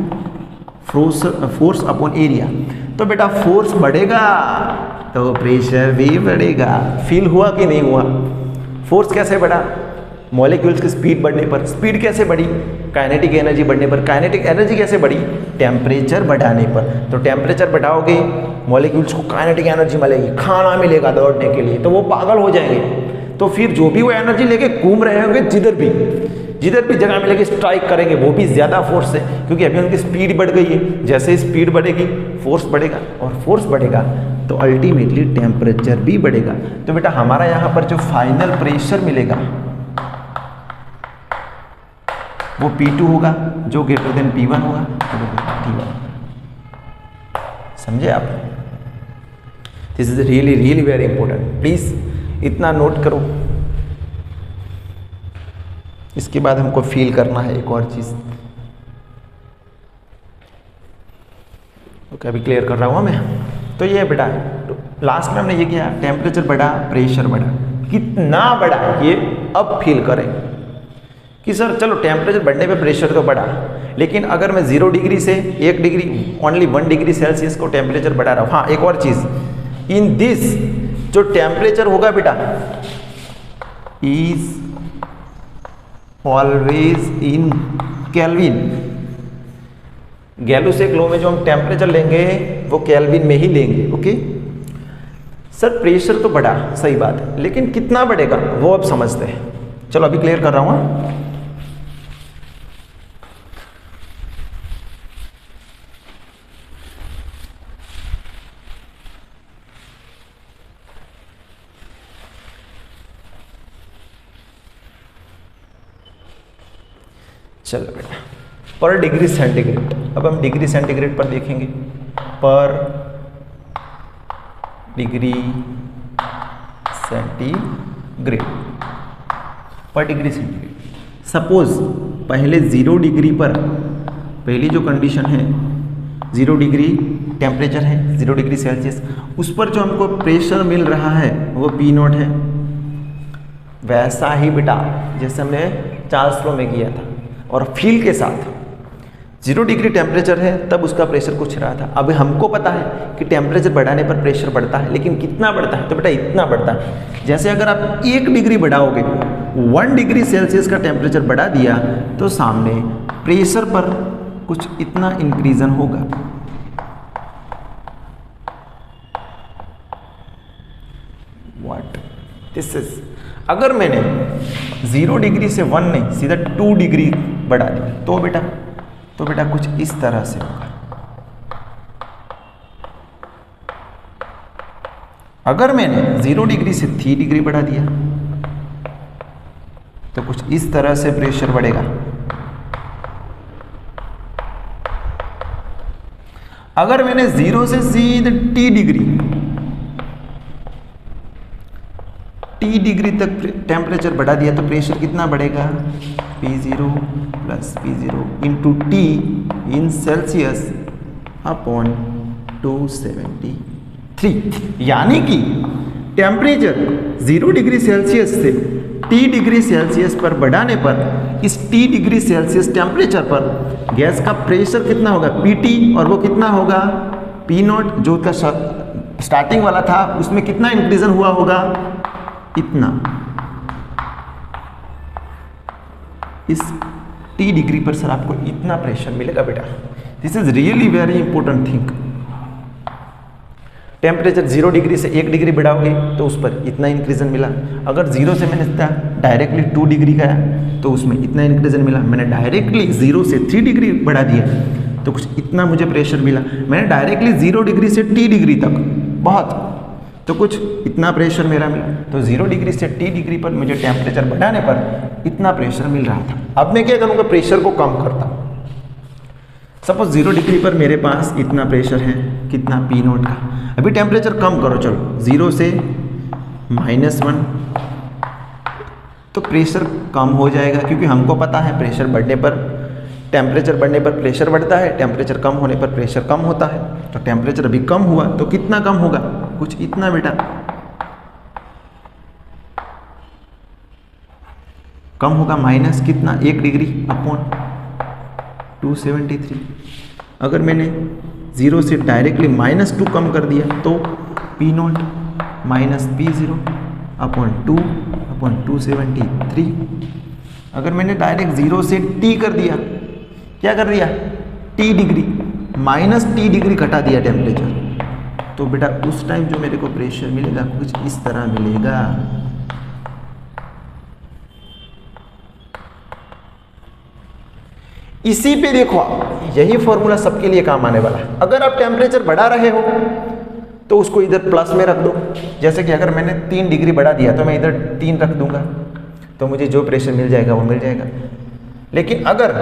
force upon area. तो बेटा फोर्स बढ़ेगा तो प्रेशर भी बढ़ेगा। फील हुआ कि नहीं हुआ? फोर्स कैसे बढ़ा? मॉलिक्यूल्स की स्पीड बढ़ने पर। स्पीड कैसे बढ़ी? काइनेटिक एनर्जी बढ़ने पर। काइनेटिक एनर्जी कैसे बढ़ी? टेम्परेचर बढ़ाने पर। तो टेम्परेचर बढ़ाओगे, मॉलिक्यूल्स को काइनेटिक एनर्जी मिलेगी, खाना मिलेगा दौड़ने के लिए, तो वो पागल हो जाएंगे। तो फिर जो भी वो एनर्जी लेके घूम रहे होंगे, जिधर भी जगह मिलेगी स्ट्राइक करेंगे, वो भी ज़्यादा फोर्स से, क्योंकि अभी उनकी स्पीड बढ़ गई है। जैसे स्पीड बढ़ेगी फोर्स बढ़ेगा, और फोर्स बढ़ेगा तो अल्टीमेटली टेम्परेचर भी बढ़ेगा। तो बेटा हमारा यहाँ पर जो फाइनल प्रेशर मिलेगा वो P2 होगा, जो ग्रेटर देन P1 होगा, T1। समझे आप? This is really really very important, please इतना नोट करो। इसके बाद हमको फील करना है एक और चीज। ओके, अभी क्लियर कर रहा हूँ मैं। तो ये बेटा लास्ट में हमने ये किया, टेम्परेचर बढ़ा, प्रेशर बढ़ा। कितना बढ़ा ये अब फील करें कि सर चलो टेम्परेचर बढ़ने पे प्रेशर तो बढ़ा, लेकिन अगर मैं 0 डिग्री से 1 डिग्री, ओनली 1 डिग्री सेल्सियस को टेम्परेचर बढ़ा रहा हूँ। हाँ, एक और चीज़, इन दिस जो टेम्परेचर होगा बेटा इज ऑलवेज इन केल्विन। गैलू से लो में जो हम टेम्परेचर लेंगे वो केल्विन में ही लेंगे। ओके सर, प्रेशर तो बढ़ा, सही बात है, लेकिन कितना बढ़ेगा वो अब समझते हैं। चलो अभी क्लियर कर रहा हूँ। चलो बेटा, पर डिग्री सेंटीग्रेड, अब हम डिग्री सेंटीग्रेड पर देखेंगे। पर डिग्री सेंटीग्रेड, पर डिग्री सेंटीग्रेड। सपोज पहले 0 डिग्री पर, पहली जो कंडीशन है 0 डिग्री टेम्परेचर है, 0 डिग्री सेल्सियस, उस पर जो हमको प्रेशर मिल रहा है वो P0 है। वैसा ही बेटा जैसे हमने चार्ल्स लॉ में किया था, और फील के साथ 0 डिग्री टेम्परेचर है तब उसका प्रेशर कुछ रहा था। अब हमको पता है कि टेम्परेचर बढ़ाने पर प्रेशर बढ़ता है, लेकिन कितना बढ़ता है? तो बेटा इतना बढ़ता है। जैसे अगर आप 1 डिग्री बढ़ाओगे, 1 डिग्री सेल्सियस का टेम्परेचर बढ़ा दिया, तो सामने प्रेशर पर कुछ इतना इंक्रीजन होगा। What this is. अगर मैंने 0 डिग्री से 1 नहीं, सीधा 2 डिग्री बढ़ा दिया, तो बेटा कुछ इस तरह से होगा। अगर मैंने 0 डिग्री से 3 डिग्री बढ़ा दिया तो कुछ इस तरह से प्रेशर बढ़ेगा। अगर मैंने 0 से सीधे T डिग्री तक टेम्परेचर बढ़ा दिया तो प्रेशर कितना बढ़ेगा? P0 plus P0 into T इन सेल्सियस अपॉन 273। यानी कि टेम्परेचर 0 डिग्री सेल्सियस से T डिग्री सेल्सियस पर बढ़ाने पर इस T डिग्री सेल्सियस टेम्परेचर पर गैस का प्रेशर कितना होगा? PT, और वो कितना होगा? P0 जो उसका स्टार्टिंग वाला था उसमें कितना इंक्रीजन हुआ होगा? इतना। इस T डिग्री पर सर आपको इतना प्रेशर मिलेगा बेटा। This is really very important thing. Temperature 0 degree से 1 डिग्री बढ़ाओगे तो उस पर इतना इंक्रीजन मिला। अगर 0 से मैंने डायरेक्टली 2 डिग्री का तो उसमें इतना इंक्रीजन मिला। मैंने डायरेक्टली 0 से 3 डिग्री बढ़ा दिया तो कुछ इतना मुझे प्रेशर मिला। मैंने डायरेक्टली 0 डिग्री से T डिग्री तक बहुत तो कुछ इतना प्रेशर मेरा मिला। तो 0 डिग्री से T डिग्री पर मुझे टेम्परेचर बढ़ाने पर इतना प्रेशर मिल रहा था। अब मैं क्या करूँगा, प्रेशर को कम करता हूँ। सपोज 0 डिग्री पर मेरे पास इतना प्रेशर है, कितना P0 का। अभी टेम्परेचर कम करो, चलो 0 से -1, तो प्रेशर कम हो जाएगा, क्योंकि हमको पता है प्रेशर बढ़ने पर, टेम्परेचर बढ़ने पर प्रेशर बढ़ता है, टेम्परेचर कम होने पर प्रेशर कम होता है। तो टेम्परेचर अभी कम हुआ तो कितना कम होगा, कुछ इतना बेटा, कम होगा माइनस कितना 1 डिग्री अपॉन 273। अगर मैंने 0 से डायरेक्टली -2 कम कर दिया तो P0 माइनस P0 अपॉन 2/273। अगर मैंने डायरेक्ट 0 से T कर दिया, क्या कर दिया, T डिग्री, -T डिग्री घटा दिया टेम्परेचर, तो बेटा उस टाइम जो मेरे को प्रेशर मिलेगा कुछ इस तरह मिलेगा। इसी पे देखो आप, यही फॉर्मूला सबके लिए काम आने वाला है। अगर आप टेम्परेचर बढ़ा रहे हो तो उसको इधर प्लस में रख दो। जैसे कि अगर मैंने 3 डिग्री बढ़ा दिया तो मैं इधर 3 रख दूंगा, तो मुझे जो प्रेशर मिल जाएगा वो मिल जाएगा। लेकिन अगर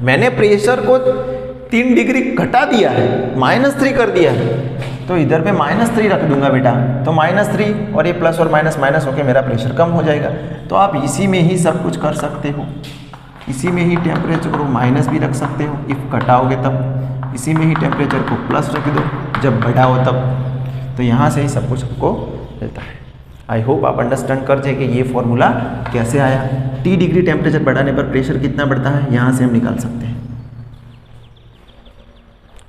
मैंने प्रेशर को 3 डिग्री घटा दिया है, -3 कर दिया है, तो इधर पे -3 रख दूंगा बेटा। तो -3 और ये प्लस और माइनस माइनस होके मेरा प्रेशर कम हो जाएगा। तो आप इसी में ही सब कुछ कर सकते हो, इसी में ही टेम्परेचर को माइनस भी रख सकते हो इफ़ घटाओगे तब, इसी में ही टेम्परेचर को प्लस रख दो जब बढ़ाओ तब। तो यहाँ से ही सब कुछ आपको मिलता है। आई होप आप अंडरस्टैंड कर जाए कि ये फॉर्मूला कैसे आया। T डिग्री टेम्परेचर बढ़ाने पर प्रेशर कितना बढ़ता है, यहाँ से हम निकाल सकते हैं।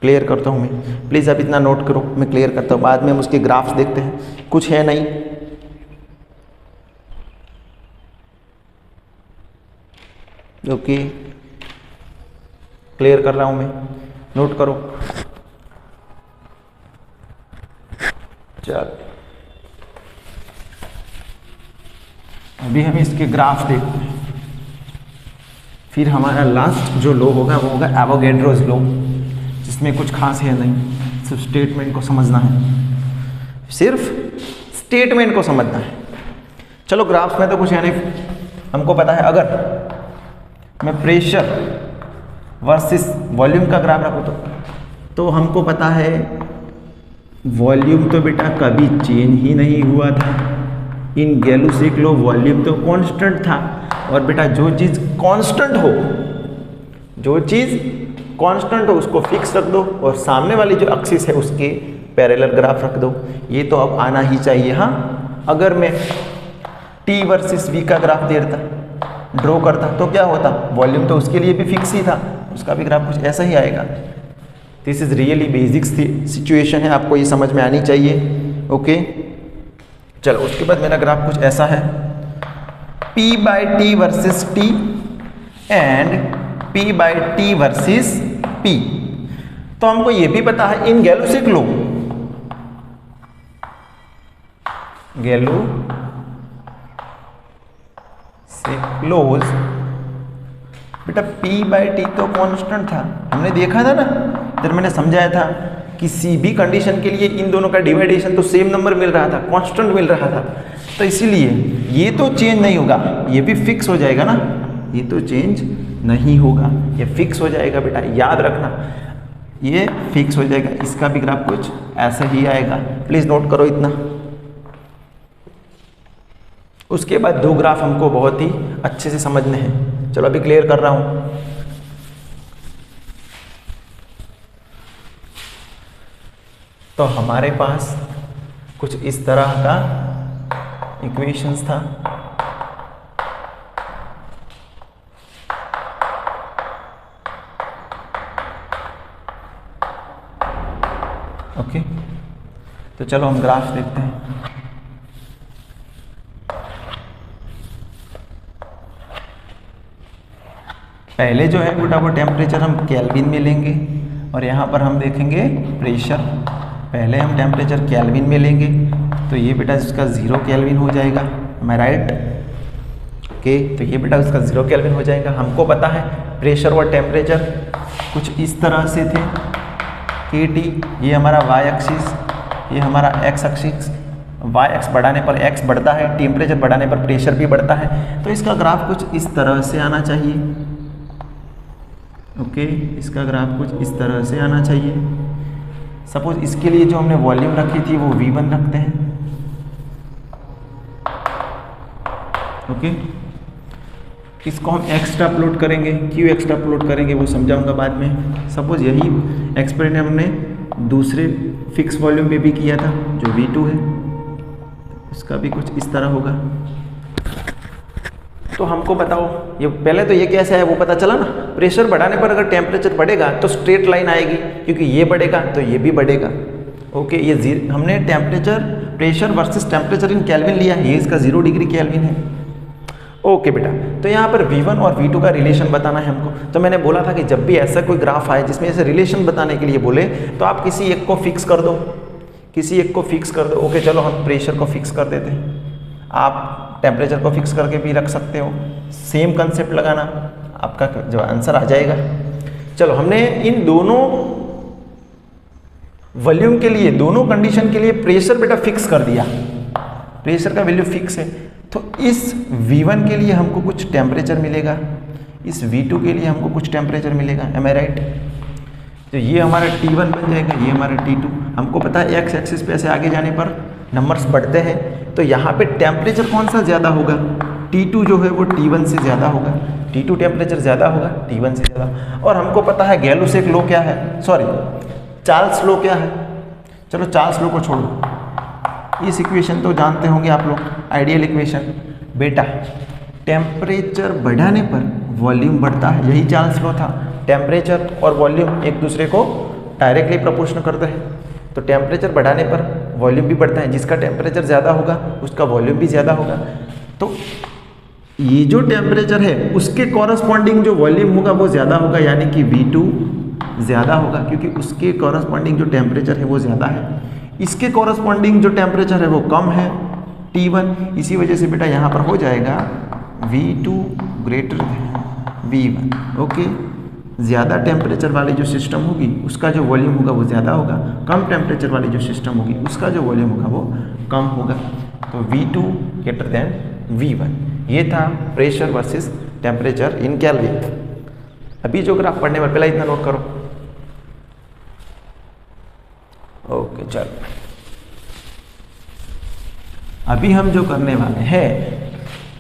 क्लियर करता हूँ मैं, प्लीज़ आप इतना नोट करो, मैं क्लियर करता हूँ, बाद में हम उसके ग्राफ्स देखते हैं। कुछ है नहीं, ओके क्लियर कर रहा हूँ मैं, नोट करो। चल अभी हम इसके ग्राफ देखते हैं, फिर हमारा लास्ट जो लो होगा वो होगा एवोगैड्रोस लो, जिसमें कुछ खास है नहीं, सिर्फ स्टेटमेंट को समझना है, सिर्फ स्टेटमेंट को समझना है। चलो ग्राफ में तो कुछ है नहीं, हमको पता है अगर मैं प्रेशर वर्सेस वॉल्यूम का ग्राफ रखूँ तो हमको पता है वॉल्यूम तो बेटा कभी चेंज ही नहीं हुआ था। इन गैलुसिक लो वॉल्यूम तो कांस्टेंट था। और बेटा जो चीज़ कांस्टेंट हो, जो चीज़ कांस्टेंट हो उसको फिक्स रख दो और सामने वाली जो एक्सिस है उसके पैरेलल ग्राफ रख दो। ये तो अब आना ही चाहिए। हाँ, अगर मैं T वर्सेस V का ग्राफ देता ड्रॉ करता तो क्या होता, वॉल्यूम तो उसके लिए भी फिक्स ही था, उसका भी ग्राफ कुछ ऐसा ही आएगा। This is really basic situation है, आपको ये समझ में आनी चाहिए। ओके चलो उसके बाद मेरा ग्राफ कुछ ऐसा है, P/T versus T and P/T versus P। तो हमको ये भी पता है इन गैलुसिक लो, लोज बेटा P/T तो कांस्टेंट था, हमने देखा था ना, इधर मैंने समझाया था किसी भी कंडीशन के लिए इन दोनों का डिवाइडेशन तो सेम नंबर मिल रहा था, कांस्टेंट मिल रहा था। तो इसीलिए ये तो चेंज नहीं होगा, ये भी फिक्स हो जाएगा ना, ये तो चेंज नहीं होगा, ये फिक्स हो जाएगा बेटा, याद रखना ये फिक्स हो जाएगा। इसका भी ग्राफ कुछ ऐसा ही आएगा, प्लीज नोट करो इतना। उसके बाद दो ग्राफ हमको बहुत ही अच्छे से समझने हैं। चलो अभी क्लियर कर रहा हूं। तो हमारे पास कुछ इस तरह का इक्वेशंस था। ओके तो चलो हम ग्राफ देखते हैं। पहले जो है बेटा वो टेम्परेचर हम केल्विन में लेंगे और यहाँ पर हम देखेंगे प्रेशर। पहले हम टेम्परेचर केल्विन में लेंगे तो ये बेटा इसका 0 केल्विन हो जाएगा, एम आई राइट? ओके तो ये बेटा उसका 0 केल्विन हो जाएगा। हमको पता है प्रेशर और टेम्परेचर कुछ इस तरह से थे, KT ये हमारा y एक्सिस ये हमारा एक्स एक्सिस, वाई एक्स बढ़ाने पर एक्स बढ़ता है, टेम्परेचर बढ़ाने पर प्रेशर भी बढ़ता है। तो इसका ग्राफ कुछ इस तरह से आना चाहिए। ओके, इसका ग्राफ कुछ इस तरह से आना चाहिए। सपोज इसके लिए जो हमने वॉल्यूम रखी थी वो V1 रखते हैं। ओके, इसको हम एक्सट्रापोलेट करेंगे, क्यों एक्सट्रापोलेट करेंगे वो समझाऊंगा बाद में। सपोज यही एक्सपेरिमेंट हमने दूसरे फिक्स वॉल्यूम पे भी किया था जो V2 है, इसका भी कुछ इस तरह होगा। तो हमको बताओ, ये पहले तो ये कैसा है वो पता चला ना। प्रेशर बढ़ाने पर अगर टेम्परेचर बढ़ेगा तो स्ट्रेट लाइन आएगी, क्योंकि ये बढ़ेगा तो ये भी बढ़ेगा। ओके, ये हमने temperature, pressure versus temperature in kelvin लिया है, ये इसका 0 डिग्री केल्विन है। ओके बेटा, तो यहाँ पर V1 और V2 का रिलेशन बताना है हमको। तो मैंने बोला था कि जब भी ऐसा कोई ग्राफ आए जिसमें ऐसे रिलेशन बताने के लिए बोले तो आप किसी एक को फिक्स कर दो, किसी एक को फिक्स कर दो। ओके, चलो हम प्रेशर को फिक्स कर देते हैं, आप टेम्परेचर को फिक्स करके भी रख सकते हो। सेम कंसेप्ट लगाना, आपका जो आंसर आ जाएगा। चलो, हमने इन दोनों वॉल्यूम के लिए, दोनों कंडीशन के लिए प्रेशर बेटा फिक्स कर दिया, प्रेशर का वैल्यू फिक्स है। तो इस V1 के लिए हमको कुछ टेम्परेचर मिलेगा, इस V2 के लिए हमको कुछ टेम्परेचर मिलेगा। एम आई राइट? तो ये हमारा T1 बन जाएगा, ये हमारा T2। हमको पता है एक्स एक्सिस पे ऐसे आगे जाने पर नंबर्स बढ़ते हैं, तो यहाँ पे टेम्परेचर कौन सा ज़्यादा होगा? T2 जो है वो T1 से ज़्यादा होगा, T2 टेम्परेचर ज़्यादा होगा T1 से ज़्यादा। और हमको पता है गैलुसेक लॉ क्या है, सॉरी चार्ल्स लॉ क्या है। चलो चार्ल्स लॉ को छोड़ो, इस इक्वेशन तो जानते होंगे आप लोग, आइडियल इक्वेशन। बेटा टेम्परेचर बढ़ाने पर वॉल्यूम बढ़ता है, यही चार्ल्स लॉ था। टेम्परेचर और वॉल्यूम एक दूसरे को डायरेक्टली प्रोपोर्शनल करते हैं, तो टेम्परेचर बढ़ाने पर वॉल्यूम भी बढ़ता है। जिसका टेम्परेचर ज़्यादा होगा उसका वॉल्यूम भी ज़्यादा होगा। तो ये जो टेम्परेचर है उसके कॉरस्पॉन्डिंग जो वॉल्यूम होगा वो ज़्यादा होगा, यानी कि V2 ज़्यादा होगा, क्योंकि उसके कॉरस्पॉन्डिंग जो टेम्परेचर है वो ज़्यादा है। इसके कॉरस्पॉन्डिंग जो टेम्परेचर है वो कम है, T1। इसी वजह से बेटा यहाँ पर हो जाएगा V2 greater than V1। Okay, ज़्यादा टेम्परेचर वाली जो सिस्टम होगी उसका जो वॉल्यूम होगा वो ज़्यादा होगा, कम टेम्परेचर वाली जो सिस्टम होगी उसका जो वॉल्यूम होगा वो कम होगा। तो V2 ग्रेटर देन V1, ये था pressure versus temperature in kelvin. अभी जो ग्राफ पढ़ने पर पहला इतना नोट करो। ओके, चलो अभी हम जो करने वाले हैं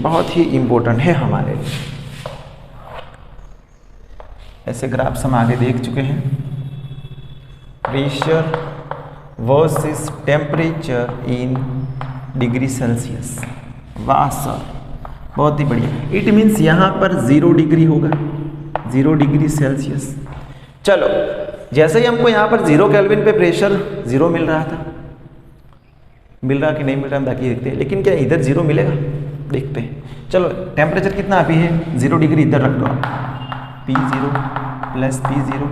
बहुत ही इम्पोर्टेंट है हमारे लिए। ऐसे ग्राफ्स हम आगे देख चुके हैं, pressure versus temperature in degree Celsius. वाह सर, बहुत ही बढ़िया। इट मीन्स यहाँ पर 0 डिग्री होगा, 0 डिग्री सेल्सियस। चलो, जैसे ही हमको यहाँ पर 0 केल्विन पे प्रेशर 0 मिल रहा था, मिल रहा कि नहीं मिल रहा हम बाकी देखते हैं, लेकिन क्या इधर 0 मिलेगा, देखते हैं। चलो, टेम्परेचर कितना अभी है 0 डिग्री, इधर रख दो P0 plus P0,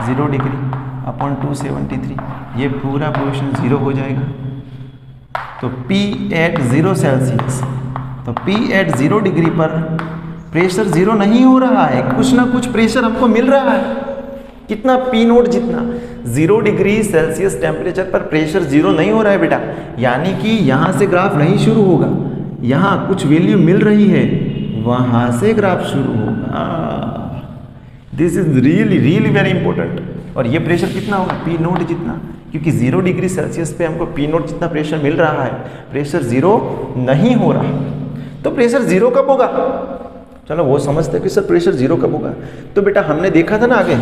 0 degree upon 273, ये पूरा पोर्शन 0 हो जाएगा। तो P एट 0 सेल्सियस, तो P एट 0 डिग्री पर प्रेशर 0 नहीं हो रहा है, कुछ ना कुछ प्रेशर हमको मिल रहा है। कितना? P नोट जितना। 0 डिग्री सेल्सियस टेम्परेचर पर प्रेशर 0 नहीं हो रहा है बेटा, यानी कि यहाँ से ग्राफ नहीं शुरू होगा, यहाँ कुछ वैल्यू मिल रही है, वहाँ से ग्राफ शुरू होगा। This is really really very important. और ये प्रेशर कितना होगा? P नोट जितना, क्योंकि 0 डिग्री सेल्सियस पे हमको P नोट जितना प्रेशर मिल रहा है, प्रेशर 0 नहीं हो रहा। तो प्रेशर 0 कब होगा? चलो वो समझते कि सर प्रेशर 0 कब होगा। तो बेटा हमने देखा था ना आगे,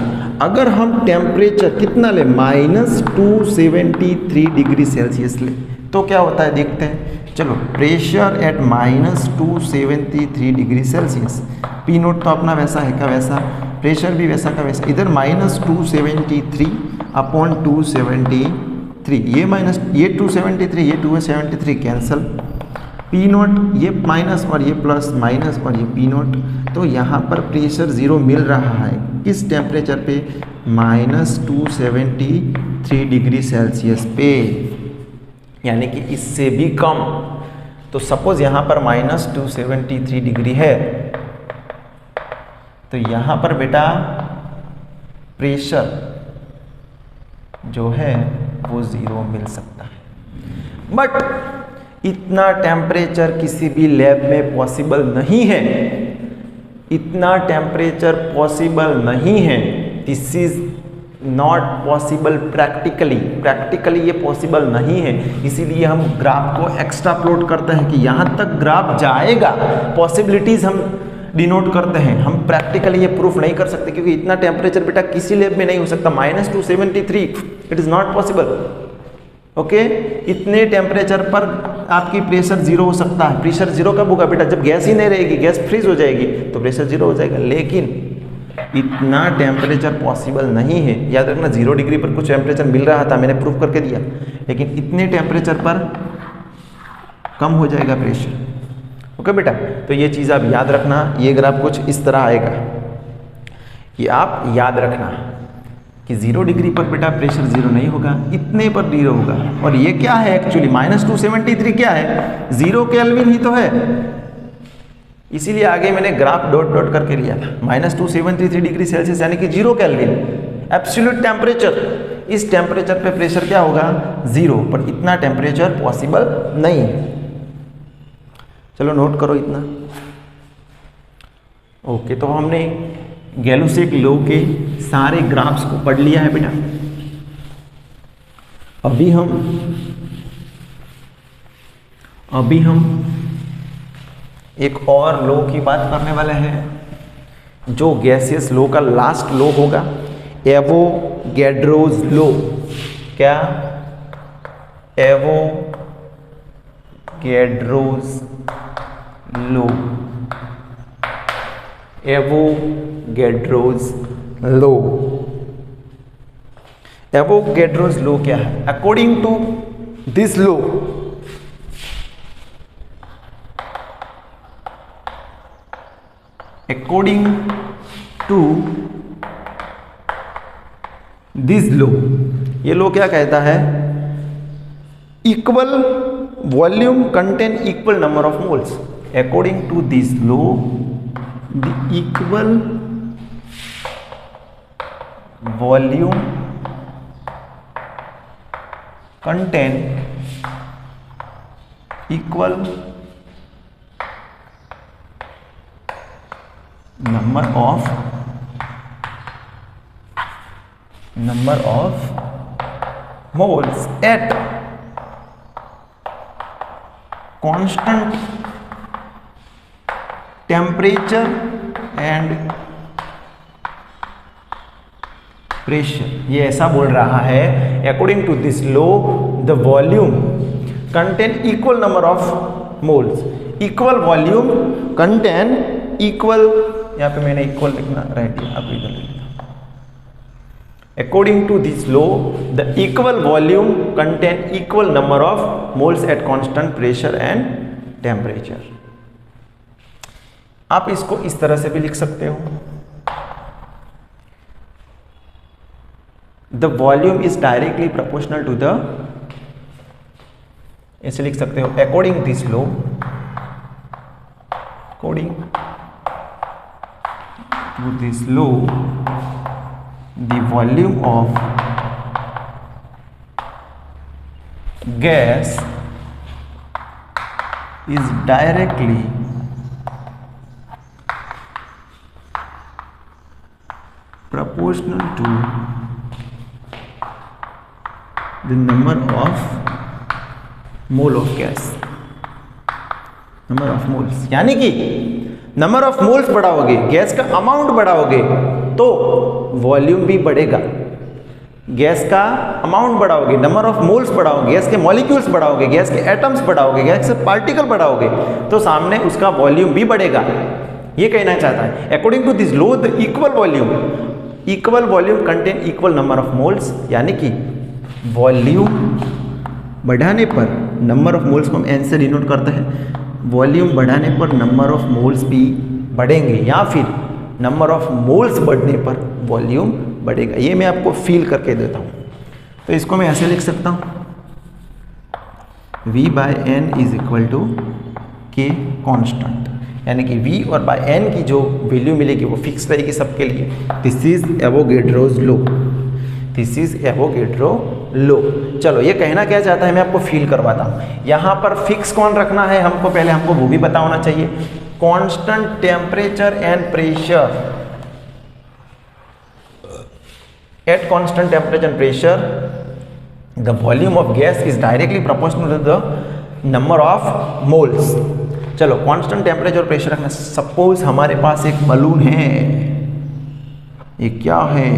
अगर हम टेम्परेचर कितना ले, -273 डिग्री सेल्सियस ले, तो क्या होता है देखते हैं। चलो, pressure at -273 degree Celsius, P note तो अपना वैसा है का वैसा, प्रेशर भी वैसा का वैसा, इधर -273 अपॉन 273, ये 273, ये 273 कैंसल, P नोट ये माइनस और ये प्लस, माइनस और ये P नोट। तो यहाँ पर प्रेशर 0 मिल रहा है किस टेम्परेचर पे? -273 डिग्री सेल्सियस पे, यानी कि इससे भी कम। तो सपोज यहाँ पर -273 डिग्री है, तो यहाँ पर बेटा प्रेशर जो है वो 0 मिल सकता है। बट इतना टेम्परेचर किसी भी लैब में पॉसिबल नहीं है, इतना टेम्परेचर पॉसिबल नहीं है। This is not possible practically ये पॉसिबल नहीं है। इसीलिए हम ग्राफ को एक्स्ट्रा प्लॉट करते हैं कि यहाँ तक ग्राफ जाएगा, पॉसिबिलिटीज हम डिनोट करते हैं। हम प्रैक्टिकली ये प्रूफ नहीं कर सकते क्योंकि इतना टेम्परेचर बेटा किसी लैब में नहीं हो सकता। -273 it is not possible. Okay, इतने टेम्परेचर पर आपकी प्रेशर 0 हो सकता है। प्रेशर 0 कब होगा बेटा? जब गैस ही नहीं रहेगी, गैस फ्रीज हो जाएगी तो प्रेशर 0 हो जाएगा। लेकिन इतना टेम्परेचर पॉसिबल नहीं है। याद रखना 0 डिग्री पर कुछ टेम्परेचर मिल रहा था, मैंने प्रूफ करके दिया, लेकिन इतने टेम्परेचर पर कम हो जाएगा प्रेशर। ओके बेटा, तो ये चीज़ आप याद रखना। ये ग्राफ कुछ इस तरह आएगा, ये आप याद रखना कि 0 डिग्री पर बेटा प्रेशर 0 नहीं होगा, इतने पर 0 होगा। और ये क्या है एक्चुअली? -273 क्या है? 0 केल्विन ही तो है। इसीलिए आगे मैंने ग्राफ डॉट डॉट करके लिया था। -273 डिग्री सेल्सियस यानी कि 0 केल्विन एब्सोल्यूट टेम्परेचर। इस टेम्परेचर पे प्रेशर क्या होगा? 0। पर इतना टेम्परेचर पॉसिबल नहीं है। चलो नोट करो इतना। ओके, तो हमने गैलुसेक लॉ के सारे ग्राफ्स को पढ़ लिया है बेटा। अभी हम एक और लॉ की बात करने वाले हैं जो गैसियस लॉ का लास्ट लॉ होगा, एवोगैड्रोस लॉ। क्या? Avogadro's law. Avogadro's law. Avogadro's law क्या है? According to this law, according to this law, ये लो क्या कहता है? Equal volume contain equal number of moles. According to this law, the equal volume contain equal number of moles at constant temperature and pressure। ये ऐसा बोल रहा है, according to this law the volume contain equal number of moles। equal volume contain equal, यहाँ पे मैंने equal लिखना रह दिया, आप इधर ले लेना। According to this law the equal volume contain equal number of moles at constant pressure and temperature. आप इसको इस तरह से भी लिख सकते हो, the volume is directly proportional to the, ऐसे लिख सकते हो, according this law, according to this law the volume of gas is directly proportional to the number of mole of gas, number of moles। यानी कि number of moles बढ़ाओगे, gas का amount बढ़ाओगे तो वॉल्यूम भी बढ़ेगा। गैस का amount बढ़ाओगे, नंबर ऑफ मोल्स बढ़ाओगे, गैस के मॉलिक्यूल्स बढ़ाओगे, गैस के एटम्स बढ़ाओगे, गैस के पार्टिकल बढ़ाओगे तो सामने उसका वॉल्यूम भी बढ़ेगा। ये कहना चाहता है according to this law the equal volume contain equal number of moles. यानी कि वॉल्यूम बढ़ाने पर नंबर ऑफ मोल्स को हम एन से डिनोट करते हैं, वॉल्यूम बढ़ाने पर नंबर ऑफ मोल्स भी बढ़ेंगे या फिर नंबर ऑफ मोल्स बढ़ने पर वॉल्यूम बढ़ेगा। ये मैं आपको फील करके देता हूँ। तो इसको मैं ऐसे लिख सकता हूँ, V/N is equal to K constant. यानी कि V और बाय N की जो वैल्यू मिलेगी वो फिक्स रहेगी सबके लिए। This is Avogadro's law, this is Avogadro law. चलो ये कहना क्या चाहता है मैं आपको फील करवाता हूँ। यहाँ पर फिक्स कौन रखना है हमको, पहले हमको वो भी पता होना चाहिए। Constant temperature and pressure, at constant temperature and pressure the volume of gas is directly proportional to the number of moles. चलो कांस्टेंट टेम्परेचर और प्रेशर रखना। सपोज हमारे पास एक बलून है, ये क्या है,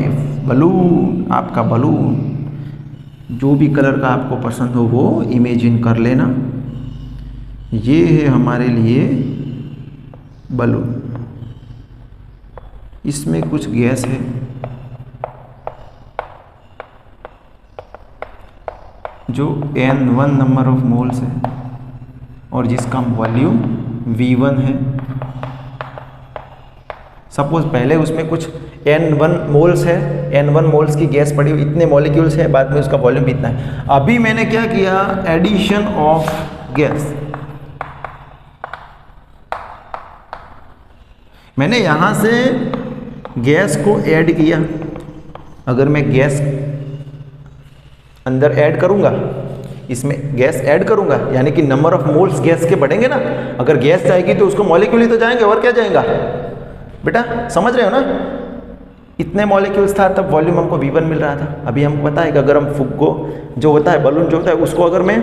बलून, आपका बलून, जो भी कलर का आपको पसंद हो वो इमेजिन कर लेना। ये है हमारे लिए बलून, इसमें कुछ गैस है, जो N1 नंबर ऑफ मोल्स है और जिसका वॉल्यूम V1 है। सपोज पहले उसमें कुछ N1 मोल्स है, N1 मोल्स की गैस पड़ी हुई, इतने मॉलिक्यूल्स है, बाद में उसका वॉल्यूम भी इतना है। अभी मैंने क्या किया, एडिशन ऑफ गैस, मैंने यहां से गैस को ऐड किया। अगर मैं गैस अंदर ऐड करूंगा, इसमें गैस ऐड करूंगा, यानी कि नंबर ऑफ मोल्स गैस के बढ़ेंगे ना। अगर गैस जाएगी तो उसको मॉलिक्यूल ही तो जाएंगे, और क्या जाएगा बेटा, समझ रहे हो ना। इतने मॉलिक्यूल्स था तब वॉल्यूम हमको V1 मिल रहा था। अभी हमको पता है कि अगर हम फुग्गो जो होता है, बलून जो होता है, उसको अगर मैं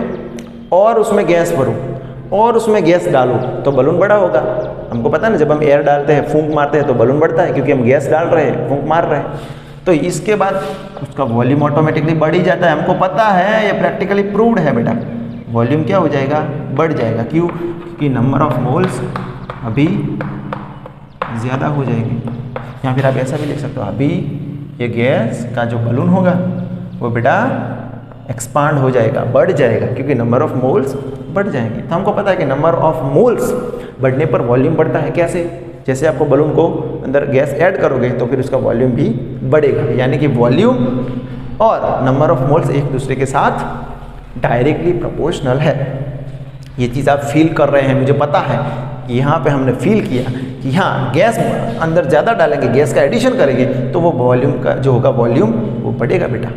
और उसमें गैस भरूँ और उसमें गैस डालूँ तो बलून बड़ा होगा। हमको पता है ना, जब हम एयर डालते हैं, फूंक मारते हैं तो बलून बढ़ता है, क्योंकि हम गैस डाल रहे हैं, फूंक मार रहे हैं। तो इसके बाद उसका वॉल्यूम ऑटोमेटिकली बढ़ ही जाता है। हमको पता है, ये प्रैक्टिकली प्रूव्ड है बेटा। वॉल्यूम क्या हो जाएगा, बढ़ जाएगा। क्यों? क्योंकि नंबर ऑफ मोल्स अभी ज़्यादा हो जाएगी। या फिर आप ऐसा भी लिख सकते हो, अभी ये गैस का जो बलून होगा वो बेटा एक्सपांड हो जाएगा, बढ़ जाएगा, क्योंकि नंबर ऑफ मोल्स बढ़ जाएंगे। तो हमको पता है कि नंबर ऑफ मोल्स बढ़ने पर वॉल्यूम बढ़ता है। कैसे? जैसे आपको बलून को अंदर गैस ऐड करोगे तो फिर उसका वॉल्यूम भी बढ़ेगा, यानी कि वॉल्यूम और नंबर ऑफ मोल्स एक दूसरे के साथ डायरेक्टली प्रोपोर्शनल है। ये चीज़ आप फील कर रहे हैं, मुझे पता है कि यहाँ पे हमने फील किया कि हाँ, गैस अंदर ज़्यादा डालेंगे, गैस का एडिशन करेंगे तो वो वॉल्यूम का जो होगा वॉल्यूम वो बढ़ेगा बेटा।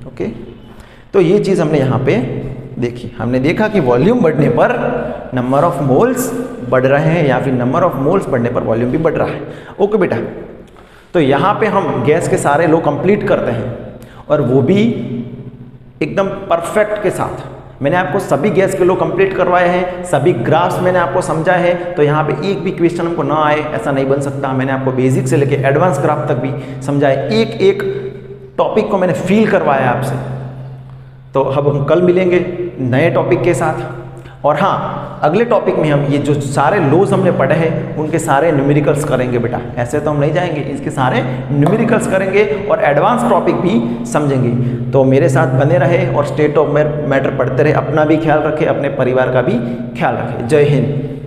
ओके, तो ये चीज़ हमने यहाँ पे देखी। हमने देखा कि वॉल्यूम बढ़ने पर नंबर ऑफ मोल्स बढ़ रहे हैं, या फिर नंबर ऑफ मोल्स बढ़ने पर वॉल्यूम भी बढ़ रहा है। ओके बेटा, तो यहाँ पे हम गैस के सारे लो कंप्लीट करते हैं, और वो भी एकदम परफेक्ट के साथ। मैंने आपको सभी गैस के लो कंप्लीट करवाए हैं, सभी ग्राफ्स मैंने आपको समझा है। तो यहाँ पे एक भी क्वेश्चन हमको ना आए ऐसा नहीं बन सकता। मैंने आपको बेसिक से लेके एडवांस ग्राफ तक भी समझाए, एक एक टॉपिक को मैंने फील करवाया आपसे। तो अब हम कल मिलेंगे नए टॉपिक के साथ। और हाँ, अगले टॉपिक में हम ये जो सारे लॉज हमने पढ़े हैं उनके सारे न्यूमेरिकल्स करेंगे बेटा। ऐसे तो हम नहीं जाएंगे, इसके सारे न्यूमेरिकल्स करेंगे और एडवांस टॉपिक भी समझेंगे। तो मेरे साथ बने रहे और स्टेट ऑफ मैटर पढ़ते रहे। अपना भी ख्याल रखें, अपने परिवार का भी ख्याल रखें। जय हिंद।